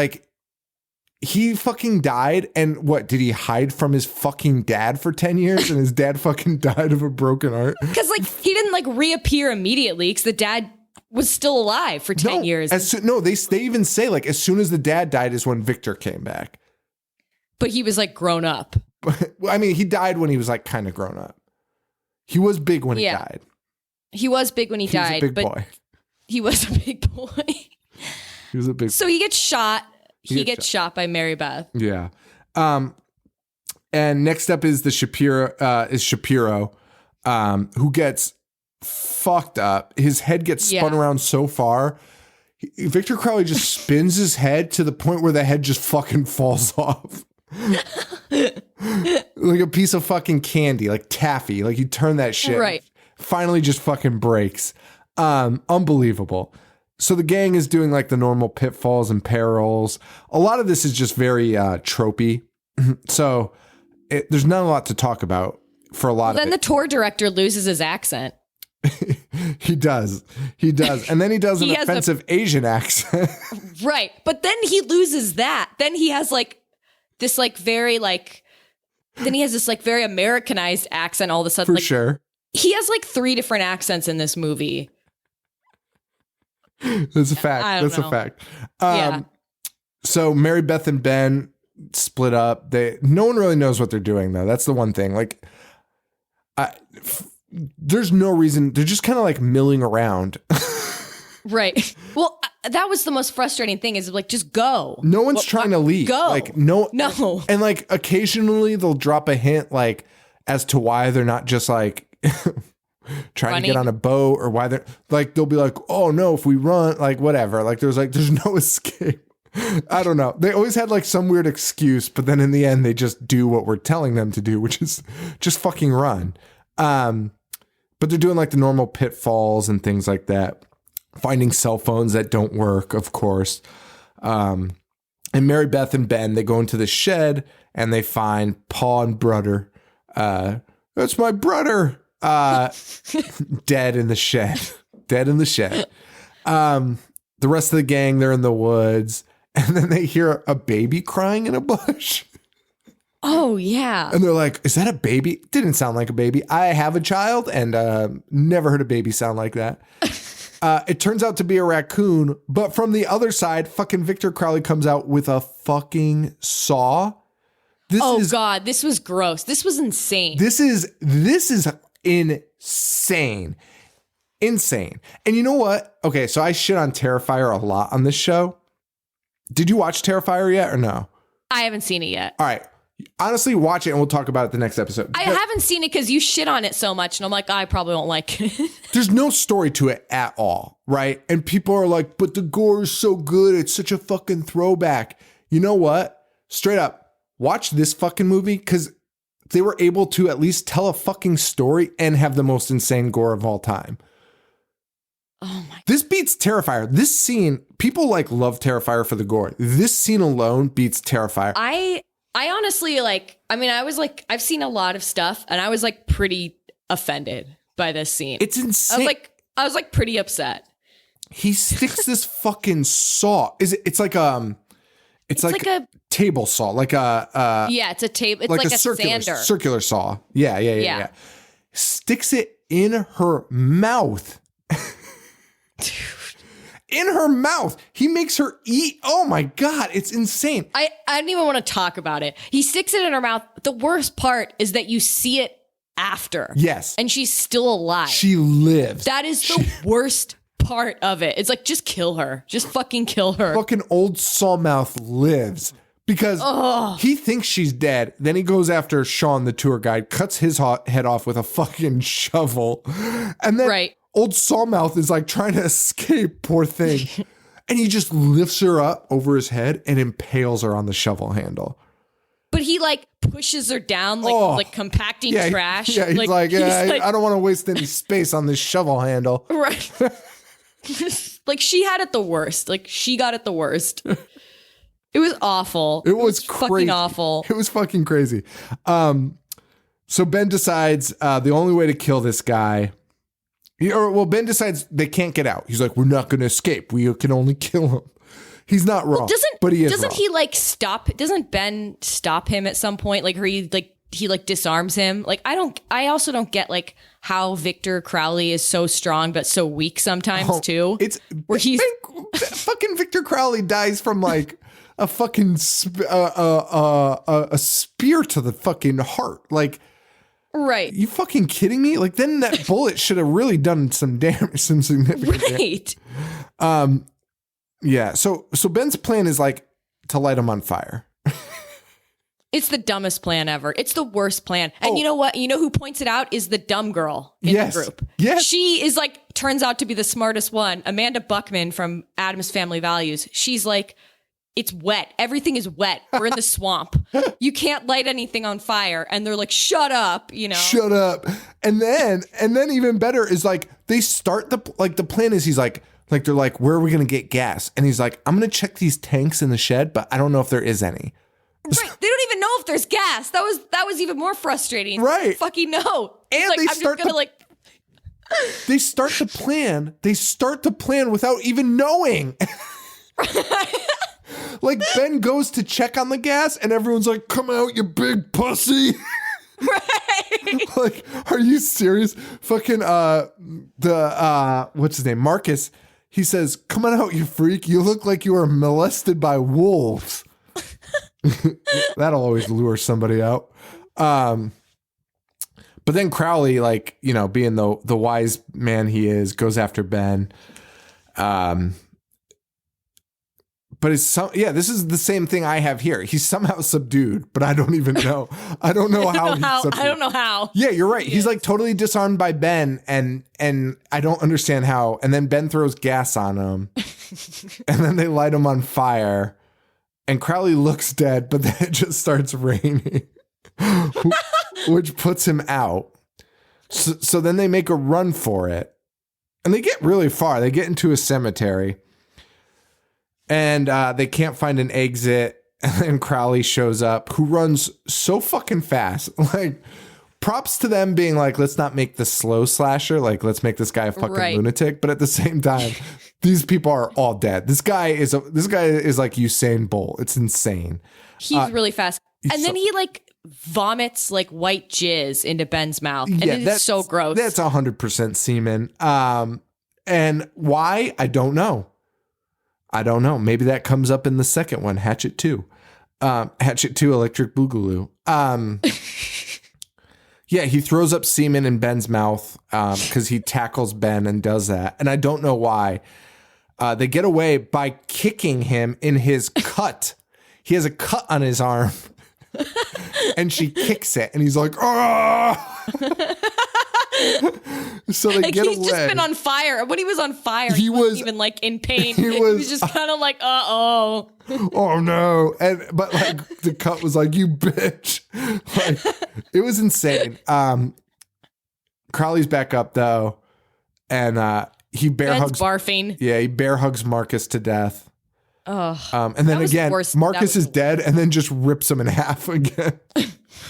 He fucking died, and what, did he hide from his fucking dad for 10 years, and his dad fucking died of a broken heart? Because, he didn't, reappear immediately, because the dad was still alive for 10 years. They even say, as soon as the dad died is when Victor came back. But he was, grown up. I mean, he died when he was, kind of grown up. He was big when he Yeah. died. He was big when he He was died, a big but boy. he was a big boy. He was a big. So he gets shot. He gets gets shot by Mary Beth. Yeah. And next up is Shapiro, who gets fucked up. His head gets spun around so far. Victor Crowley just spins his head to the point where the head just fucking falls off. Like a piece of fucking candy, like taffy. Like you turn that shit. Right. Finally just fucking breaks. Unbelievable. So the gang is doing like the normal pitfalls and perils. A lot of this is just very tropey. So there's not a lot to talk about for a lot of it. Then the tour director loses his accent. He does. And then he does an offensive Asian accent. Right. But then he loses that. Then he has like this like very like, then he has this like very Americanized accent all of a sudden. For like, sure. He has like 3 different accents in this movie. That's a fact. That's know. a fact. Yeah. So Mary Beth and Ben split up. No one really knows what they're doing though. That's the one thing. Like, there's no reason. They're just kind of like milling around. Right. Well, that was the most frustrating thing is like, just go. No one's trying to leave. Go. Like no. No. And like occasionally they'll drop a hint like as to why they're not just like trying to get on a boat or why they're like, they'll be like, oh no, if we run, like whatever. Like there's no escape. I don't know. They always had like some weird excuse, but then in the end they just do what we're telling them to do, which is just fucking run. But they're doing like the normal pitfalls and things like that. Finding cell phones that don't work, of course. And Mary Beth and Ben, they go into the shed and they find Pa and brother. That's my brother. Dead in the shed. The rest of the gang, they're in the woods. And then they hear a baby crying in a bush. Oh, yeah. And they're like, is that a baby? Didn't sound like a baby. I have a child and never heard a baby sound like that. It turns out to be a raccoon. But from the other side, fucking Victor Crowley comes out with a fucking saw. God, this was gross. This was insane. This is insane. Insane. And you know what? Okay, so I shit on Terrifier a lot on this show. Did you watch Terrifier yet or no? I haven't seen it yet. All right. Honestly, watch it and we'll talk about it the next episode. I haven't seen it because you shit on it so much. And I'm like, I probably won't like it. There's no story to it at all, right? And people are like, but the gore is so good. It's such a fucking throwback. You know what? Straight up, watch this fucking movie because they were able to at least tell a fucking story and have the most insane gore of all time. Oh my. This beats Terrifier. This scene, people like love Terrifier for the gore. This scene alone beats Terrifier. I honestly I've seen a lot of stuff and I was like pretty offended by this scene. It's insane. I was like pretty upset. He sticks this fucking saw. It's like a table saw, like a it's a table. It's like a sander. Circular saw. Yeah. Sticks it in her mouth. In her mouth. He makes her eat. Oh my God. It's insane. I don't even want to talk about it. He sticks it in her mouth. The worst part is that you see it after. Yes. And she's still alive. She lives. That is the worst part of it. It's like, just kill her. Just fucking kill her. Fucking old Sawmouth lives. Because he thinks she's dead. Then he goes after Sean, the tour guide, cuts his head off with a fucking shovel. And then old Sawmouth is like trying to escape, poor thing. And he just lifts her up over his head and impales her on the shovel handle. But he like pushes her down like compacting trash. He's like, I don't want to waste any space on this shovel handle. Right. Like she had it the worst. Like she got it the worst. It was awful. It was crazy. Fucking awful. It was fucking crazy. So Ben decides the only way to kill this guy, Ben decides they can't get out. He's like, we're not going to escape. We can only kill him. He's not wrong, but he is wrong. Doesn't he like stop? Doesn't Ben stop him at some point? Like, he disarms him. Like, I also don't get like how Victor Crowley is so strong but so weak sometimes too. It's where fucking Victor Crowley dies from like a fucking a spear to the fucking heart. Like Right. You fucking kidding me? Like, then that bullet should have really done some damage, some significant damage. Right. Yeah. So Ben's plan is like to light him on fire. It's the dumbest plan ever. It's the worst plan. And you know what? You know who points it out is the dumb girl in the group. Yes. She is like, turns out to be the smartest one. Amanda Buckman from Addams Family Values. She's like, it's wet. Everything is wet. We're in the swamp. You can't light anything on fire. And they're like, shut up, you know? Shut up. And then even better is like, they start the plan is he's like they're like, where are we going to get gas? And he's like, I'm going to check these tanks in the shed, but I don't know if there is any. Right. They don't even know if there's gas. That was even more frustrating. Right. Fucking no. And like, they I'm start just gonna they start the plan. They start the plan without even knowing. Like Ben goes to check on the gas and everyone's like, come out, you big pussy. Right. Like, are you serious? Fucking what's his name? Marcus. He says, come on out, you freak. You look like you were molested by wolves. That'll always lure somebody out. But then Crowley, like, you know, being the wise man he is, goes after Ben. But this is the same thing I have here. He's somehow subdued, but I don't even know. I don't know how he's subdued. I don't know how. Yeah, you're right. He's like totally disarmed by Ben, and I don't understand how. And then Ben throws gas on him, and then they light him on fire. And Crowley looks dead, but then it just starts raining, which puts him out. So then they make a run for it, and they get really far. They get into a cemetery. And they can't find an exit. And then Crowley shows up, who runs so fucking fast. Like, props to them being like, let's not make the slow slasher. Like, let's make this guy a fucking lunatic. But at the same time, these people are all dead. This guy is like Usain Bolt. It's insane. He's really fast. And then he like vomits like white jizz into Ben's mouth. And it's so gross. That's 100% semen. And why? I don't know. Maybe that comes up in the second one, Hatchet 2. Hatchet 2, Electric Boogaloo. Yeah, he throws up semen in Ben's mouth because he tackles Ben and does that. And I don't know why. They get away by kicking him in his cut. He has a cut on his arm. And she kicks it. And he's like, oh! So they like get he's away. Just been on fire. When he was on fire, he wasn't even like in pain. He was just kind of like, oh no. But like the cut was like, you bitch. Like, it was insane. Crowley's back up though, and he bear hugs barfing. Yeah, he bear hugs Marcus to death. Oh, and then again, Marcus is dead, and then just rips him in half again.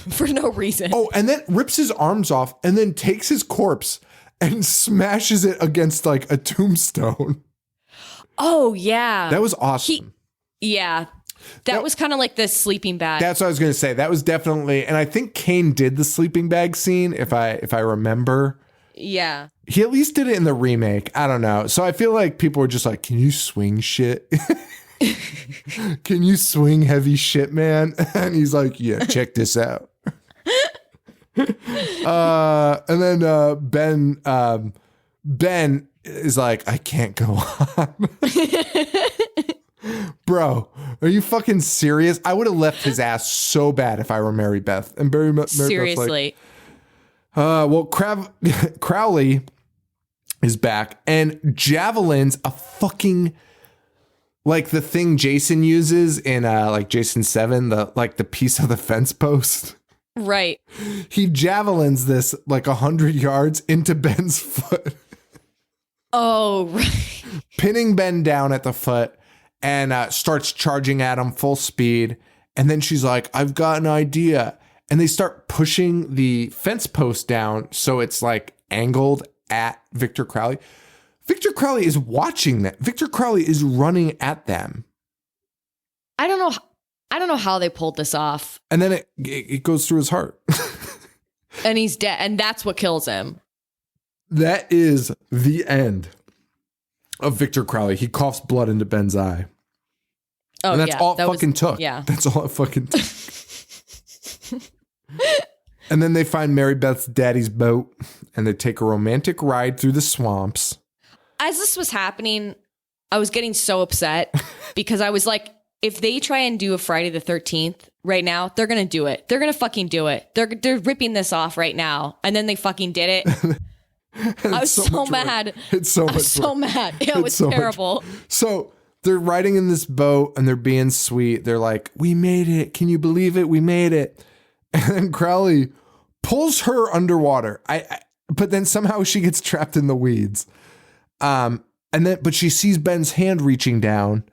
For no reason. Oh, and then rips his arms off and then takes his corpse and smashes it against like a tombstone. Oh, yeah. That was awesome. That was kind of like the sleeping bag. That's what I was going to say. That was definitely, and I think Kane did the sleeping bag scene, if I remember. Yeah. He at least did it in the remake. I don't know. So I feel like people were just like, can you swing shit? Can you swing heavy shit, man? And he's like, yeah, check this out. And then Ben is like, I can't go on. Bro, are you fucking serious? I would have left his ass so bad if I were Mary Beth. And Mary Seriously. Beth's like, Crowley is back and javelins a fucking, like the thing Jason uses in like Jason 7, the piece of the fence post. Right. He javelins this like 100 yards into Ben's foot. Oh, right. Pinning Ben down at the foot and starts charging at him full speed. And then she's like, I've got an idea. And they start pushing the fence post down so it's like angled at Victor Crowley. Victor Crowley is watching that. Victor Crowley is running at them. I don't know how they pulled this off. And then it goes through his heart. And he's dead. And that's what kills him. That is the end of Victor Crowley. He coughs blood into Ben's eye. Oh, and that's all it fucking took. Yeah. That's all it fucking took. And then they find Mary Beth's daddy's boat and they take a romantic ride through the swamps. As this was happening, I was getting so upset because I was like, if they try and do a Friday the 13th right now, they're going to do it. They're going to fucking do it. They're ripping this off right now. And then they fucking did it. I was so mad. It's so much. I was so mad. It was so terrible. So they're riding in this boat and they're being sweet. They're like, we made it. Can you believe it? We made it. And then Crowley pulls her underwater. But then somehow she gets trapped in the weeds. But she sees Ben's hand reaching down,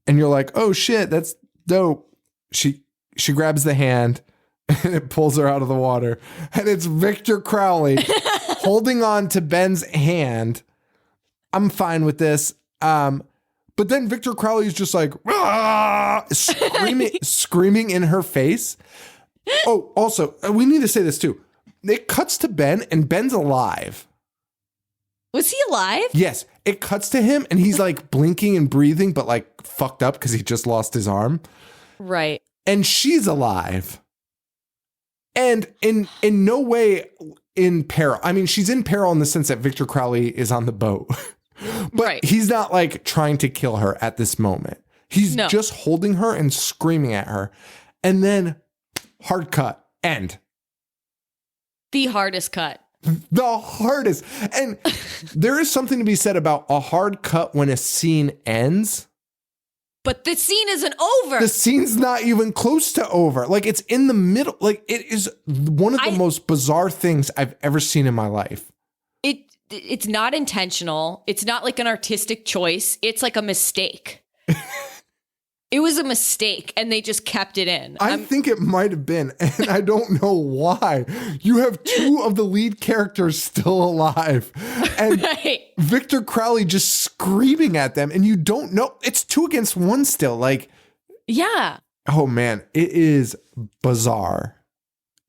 and you're like, oh shit, that's dope. She grabs the hand and it pulls her out of the water. And it's Victor Crowley holding on to Ben's hand. I'm fine with this. But then Victor Crowley is just like, screaming in her face. Oh, also, we need to say this too. It cuts to Ben, and Ben's alive. Was he alive? Yes. It cuts to him, and he's like blinking and breathing, but like fucked up because he just lost his arm. Right. And she's alive. And in no way in peril. I mean, she's in peril in the sense that Victor Crowley is on the boat. But he's not like trying to kill her at this moment. He's just holding her and screaming at her. And then hard cut, end. The hardest cut. The hardest. And there is something to be said about a hard cut when a scene ends. But the scene isn't over. The scene's not even close to over. Like, it's in the middle. Like, it is one of the most bizarre things I've ever seen in my life. It's not intentional. It's not like an artistic choice. It's like a mistake. It was a mistake, and they just kept it in. I think it might have been, and I don't know why. You have two of the lead characters still alive, and Victor Crowley just screaming at them, and you don't know. It's 2 against 1 still. Like, yeah. Oh, man. It is bizarre.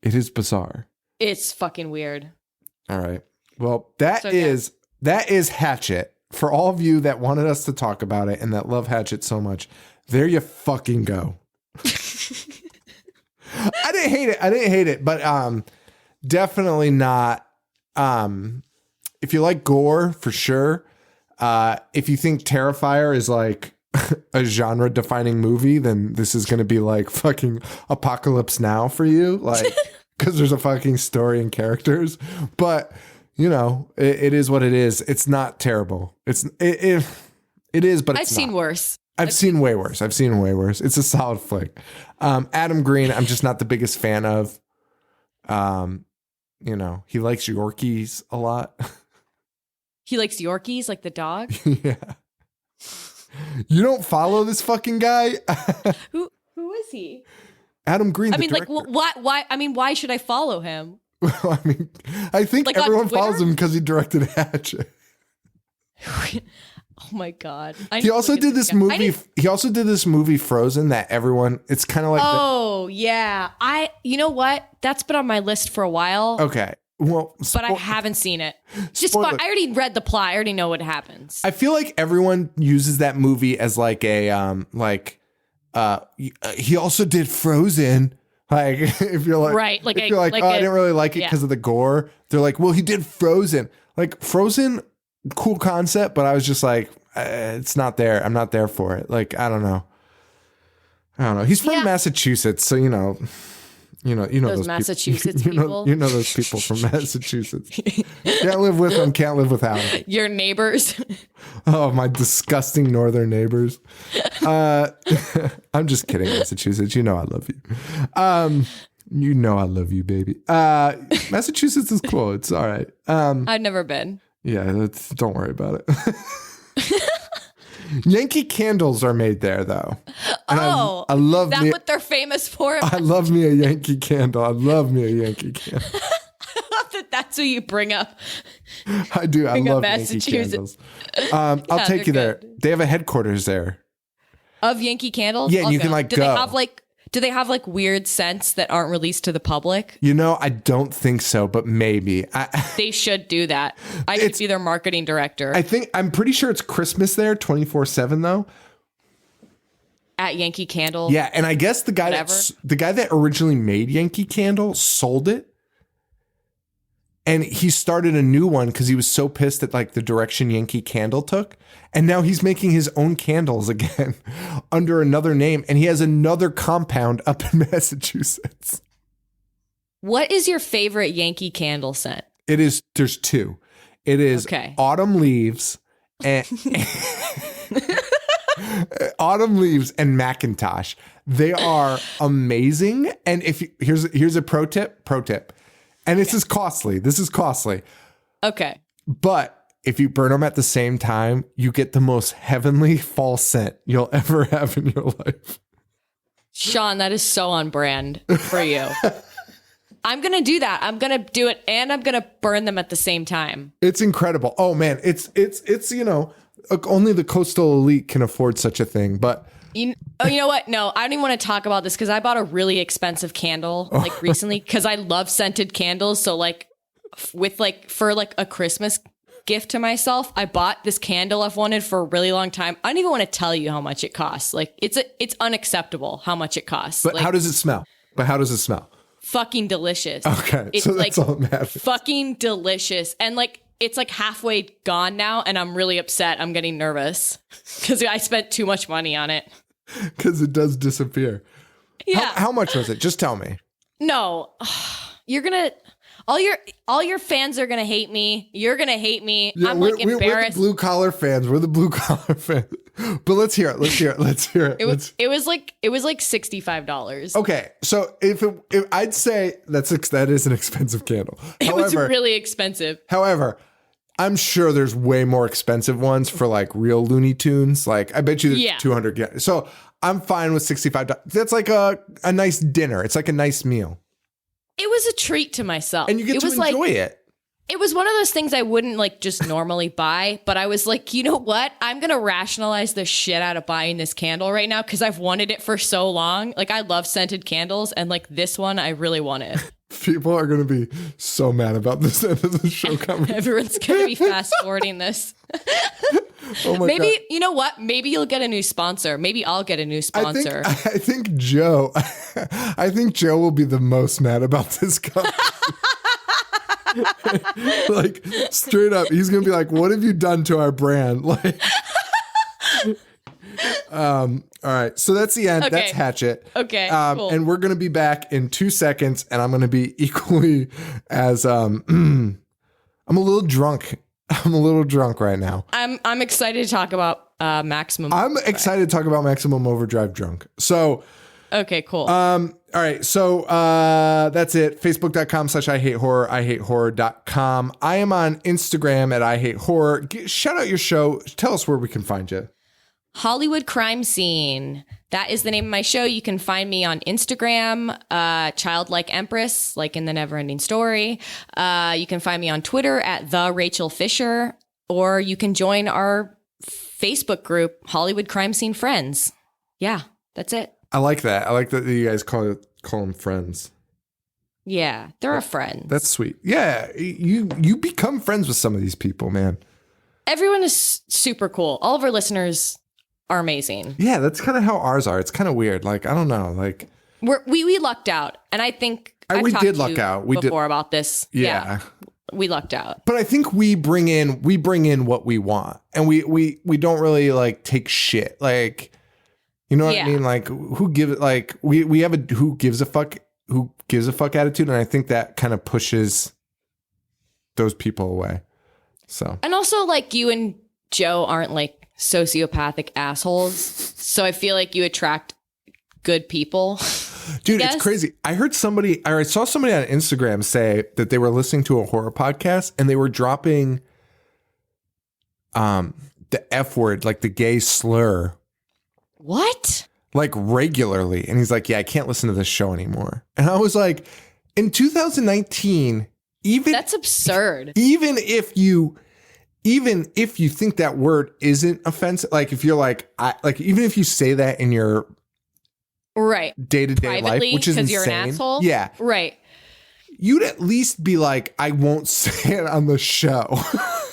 It is bizarre. It's fucking weird. All right. Well, that is Hatchet. For all of you that wanted us to talk about it and that love Hatchet so much, there you fucking go. I didn't hate it, but definitely not. If you like gore, for sure. If you think Terrifier is like a genre defining movie, then this is going to be like fucking Apocalypse Now for you. Like, because there's a fucking story and characters, but you know, it is what it is. It's not terrible. It is, but I've seen worse. I've seen way worse. It's a solid flick. Adam Green, I'm just not the biggest fan of. You know, he likes Yorkies a lot. He likes Yorkies, like the dog? Yeah. You don't follow this fucking guy? Who is he? Adam Green, I mean, like, why? I mean, why should I follow him? I mean, I think like everyone follows him because he directed Hatchet. Oh my god! He also did this movie. He also did this movie Frozen that everyone. It's kind of like. Oh yeah, You know what? That's been on my list for a while. Okay, well, but I haven't seen it. I already read the plot. I already know what happens. I feel like everyone uses that movie as like a he also did Frozen. Like, if you're like, right, like, if you're like, I didn't really like it because of the gore. They're like, well, he did Frozen. Like, Frozen, cool concept, but I was just like, it's not there. I'm not there for it. Like, I don't know. He's from Massachusetts, so you know those Massachusetts people. You know those people from Massachusetts. Can't live with them. Can't live without them. Your neighbors. Oh, my disgusting northern neighbors. I'm just kidding, Massachusetts. You know I love you. You know I love you, baby. Massachusetts is cool. It's all right. I've never been. Yeah, don't worry about it. Yankee candles are made there, though. And I love that's what they're famous for. I love me a Yankee candle. I love me a Yankee candle. I love that that's what you bring up. I do. I love Yankee candles. I'll take you there. They have a headquarters there. Of Yankee candles? Yeah, and you can like go. Do they have like weird scents that aren't released to the public? You know, I don't think so, but maybe. They should do that. I could be their marketing director. I'm pretty sure it's Christmas there 24/7 though. At Yankee Candle. Yeah, and I guess the guy that originally made Yankee Candle sold it. And he started a new one because he was so pissed at like the direction Yankee Candle took. And now he's making his own candles again under another name. And he has another compound up in Massachusetts. What is your favorite Yankee Candle scent? There's two. It is Autumn Leaves and Autumn Leaves and Macintosh. They are amazing. And here's a pro tip. And this is costly. Okay. But if you burn them at the same time, you get the most heavenly fall scent you'll ever have in your life. Sean, that is so on brand for you. I'm going to do that. I'm going to do it and I'm going to burn them at the same time. It's incredible. Oh man, it's only the coastal elite can afford such a thing, but you know what? No, I don't even want to talk about this because I bought a really expensive candle like recently because I love scented candles. So like for a Christmas gift to myself, I bought this candle I've wanted for a really long time. I don't even want to tell you how much it costs. Like it's unacceptable how much it costs. But like, how does it smell? Fucking delicious. Okay, it's so that's like all that matters. Fucking delicious. And like it's like halfway gone now and I'm really upset. I'm getting nervous because I spent too much money on it. Because it does disappear. Yeah. How much was it? Just tell me. No. You're gonna all your fans are gonna hate me. You're gonna hate me. Yeah, I'm like embarrassed. We're the blue collar fans. But let's hear it. It was like $65. Okay, so if I'd say that is an expensive candle. It was really expensive. However, I'm sure there's way more expensive ones for like real Looney Tunes. Like I bet you there's 200. So I'm fine with $65. That's like a nice dinner. It's like a nice meal. It was a treat to myself. And you get to enjoy it. It was one of those things I wouldn't like just normally buy, but I was like, you know what? I'm going to rationalize the shit out of buying this candle right now because I've wanted it for so long. Like I love scented candles and like this one I really wanted. People are going to be so mad about this end of the show coming. Everyone's going to be fast forwarding this. Oh my Maybe, God. You know what? Maybe you'll get a new sponsor. Maybe I'll get a new sponsor. I think Joe will be the most mad about this company. Like straight up, he's going to be like, what have you done to our brand? Like, all right. So that's the end. Okay. That's Hatchet. Okay. Cool. And we're going to be back in 2 seconds and I'm going to be equally as, I'm a little drunk. I'm a little drunk right now. I'm excited to talk about Maximum. I'm excited to talk about Maximum Overdrive drunk. So, okay, cool. all right. So, that's it. Facebook.com/IHateHorror, IHateHorror.com. I am on Instagram at IHateHorror. Shout out your show. Tell us where we can find you. Hollywood Crime Scene. That is the name of my show. You can find me on Instagram, Childlike Empress, like in the Neverending Story. You can find me on Twitter at The Rachel Fisher, or you can join our Facebook group, Hollywood Crime Scene Friends. Yeah, that's it. I like that. I like that you guys call them friends. Yeah, they're our friends. That's sweet. Yeah, you become friends with some of these people, man. Everyone is super cool. All of our listeners are amazing. Yeah, that's kind of how ours are. It's kind of weird. Like, I don't know. Like, we lucked out, and I think we did luck out. We before about this. Yeah, we lucked out. But I think we bring in what we want, and we don't really like take shit. Like, you know what I mean? Like, who gives like we have a who gives a fuck attitude, and I think that kind of pushes those people away. So, and also like you and Joe aren't like sociopathic assholes, so I feel like you attract good people. Dude, it's crazy. I saw somebody on Instagram say that they were listening to a horror podcast and they were dropping the F word, like the gay slur. What? Like regularly. And he's like, yeah, I can't listen to this show anymore. And I was like, in 2019, that's absurd. Even if you think that word isn't offensive, like if you're like, even if you say that in your day-to-day life, which is insane. Because you're an asshole? Yeah. Right. You'd at least be like, I won't say it on the show.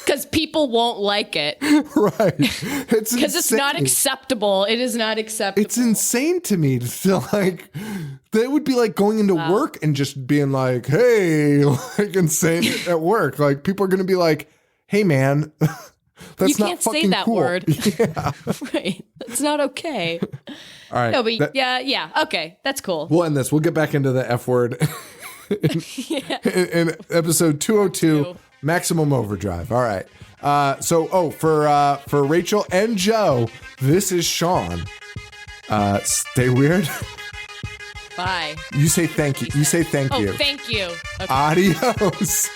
Because people won't like it. Right. Because it's not acceptable. It is not acceptable. It's insane to me to feel like That would be like going into work and just being like, hey, like, and saying it at work. Like, people are going to be like, hey, man, that's you not can't fucking say that cool. word. Yeah. Right. That's not okay. All right. No, but yeah. Okay. That's cool. We'll end this. We'll get back into the F word in episode 202, Maximum Overdrive. All right. For Rachel and Joe, this is Sean. Stay weird. Bye. You say thank you. You say thank you. Oh, thank you. Okay. Adios.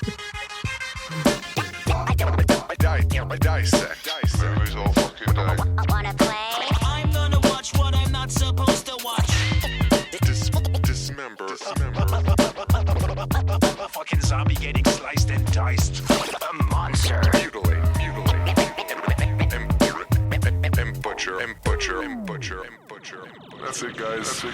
Dissect. Movies all fucking day. Wanna play? I'm gonna watch what I'm not supposed to watch. Dismember. A fucking zombie getting sliced and diced. A monster. Mutilate. And butcher. That's it, guys.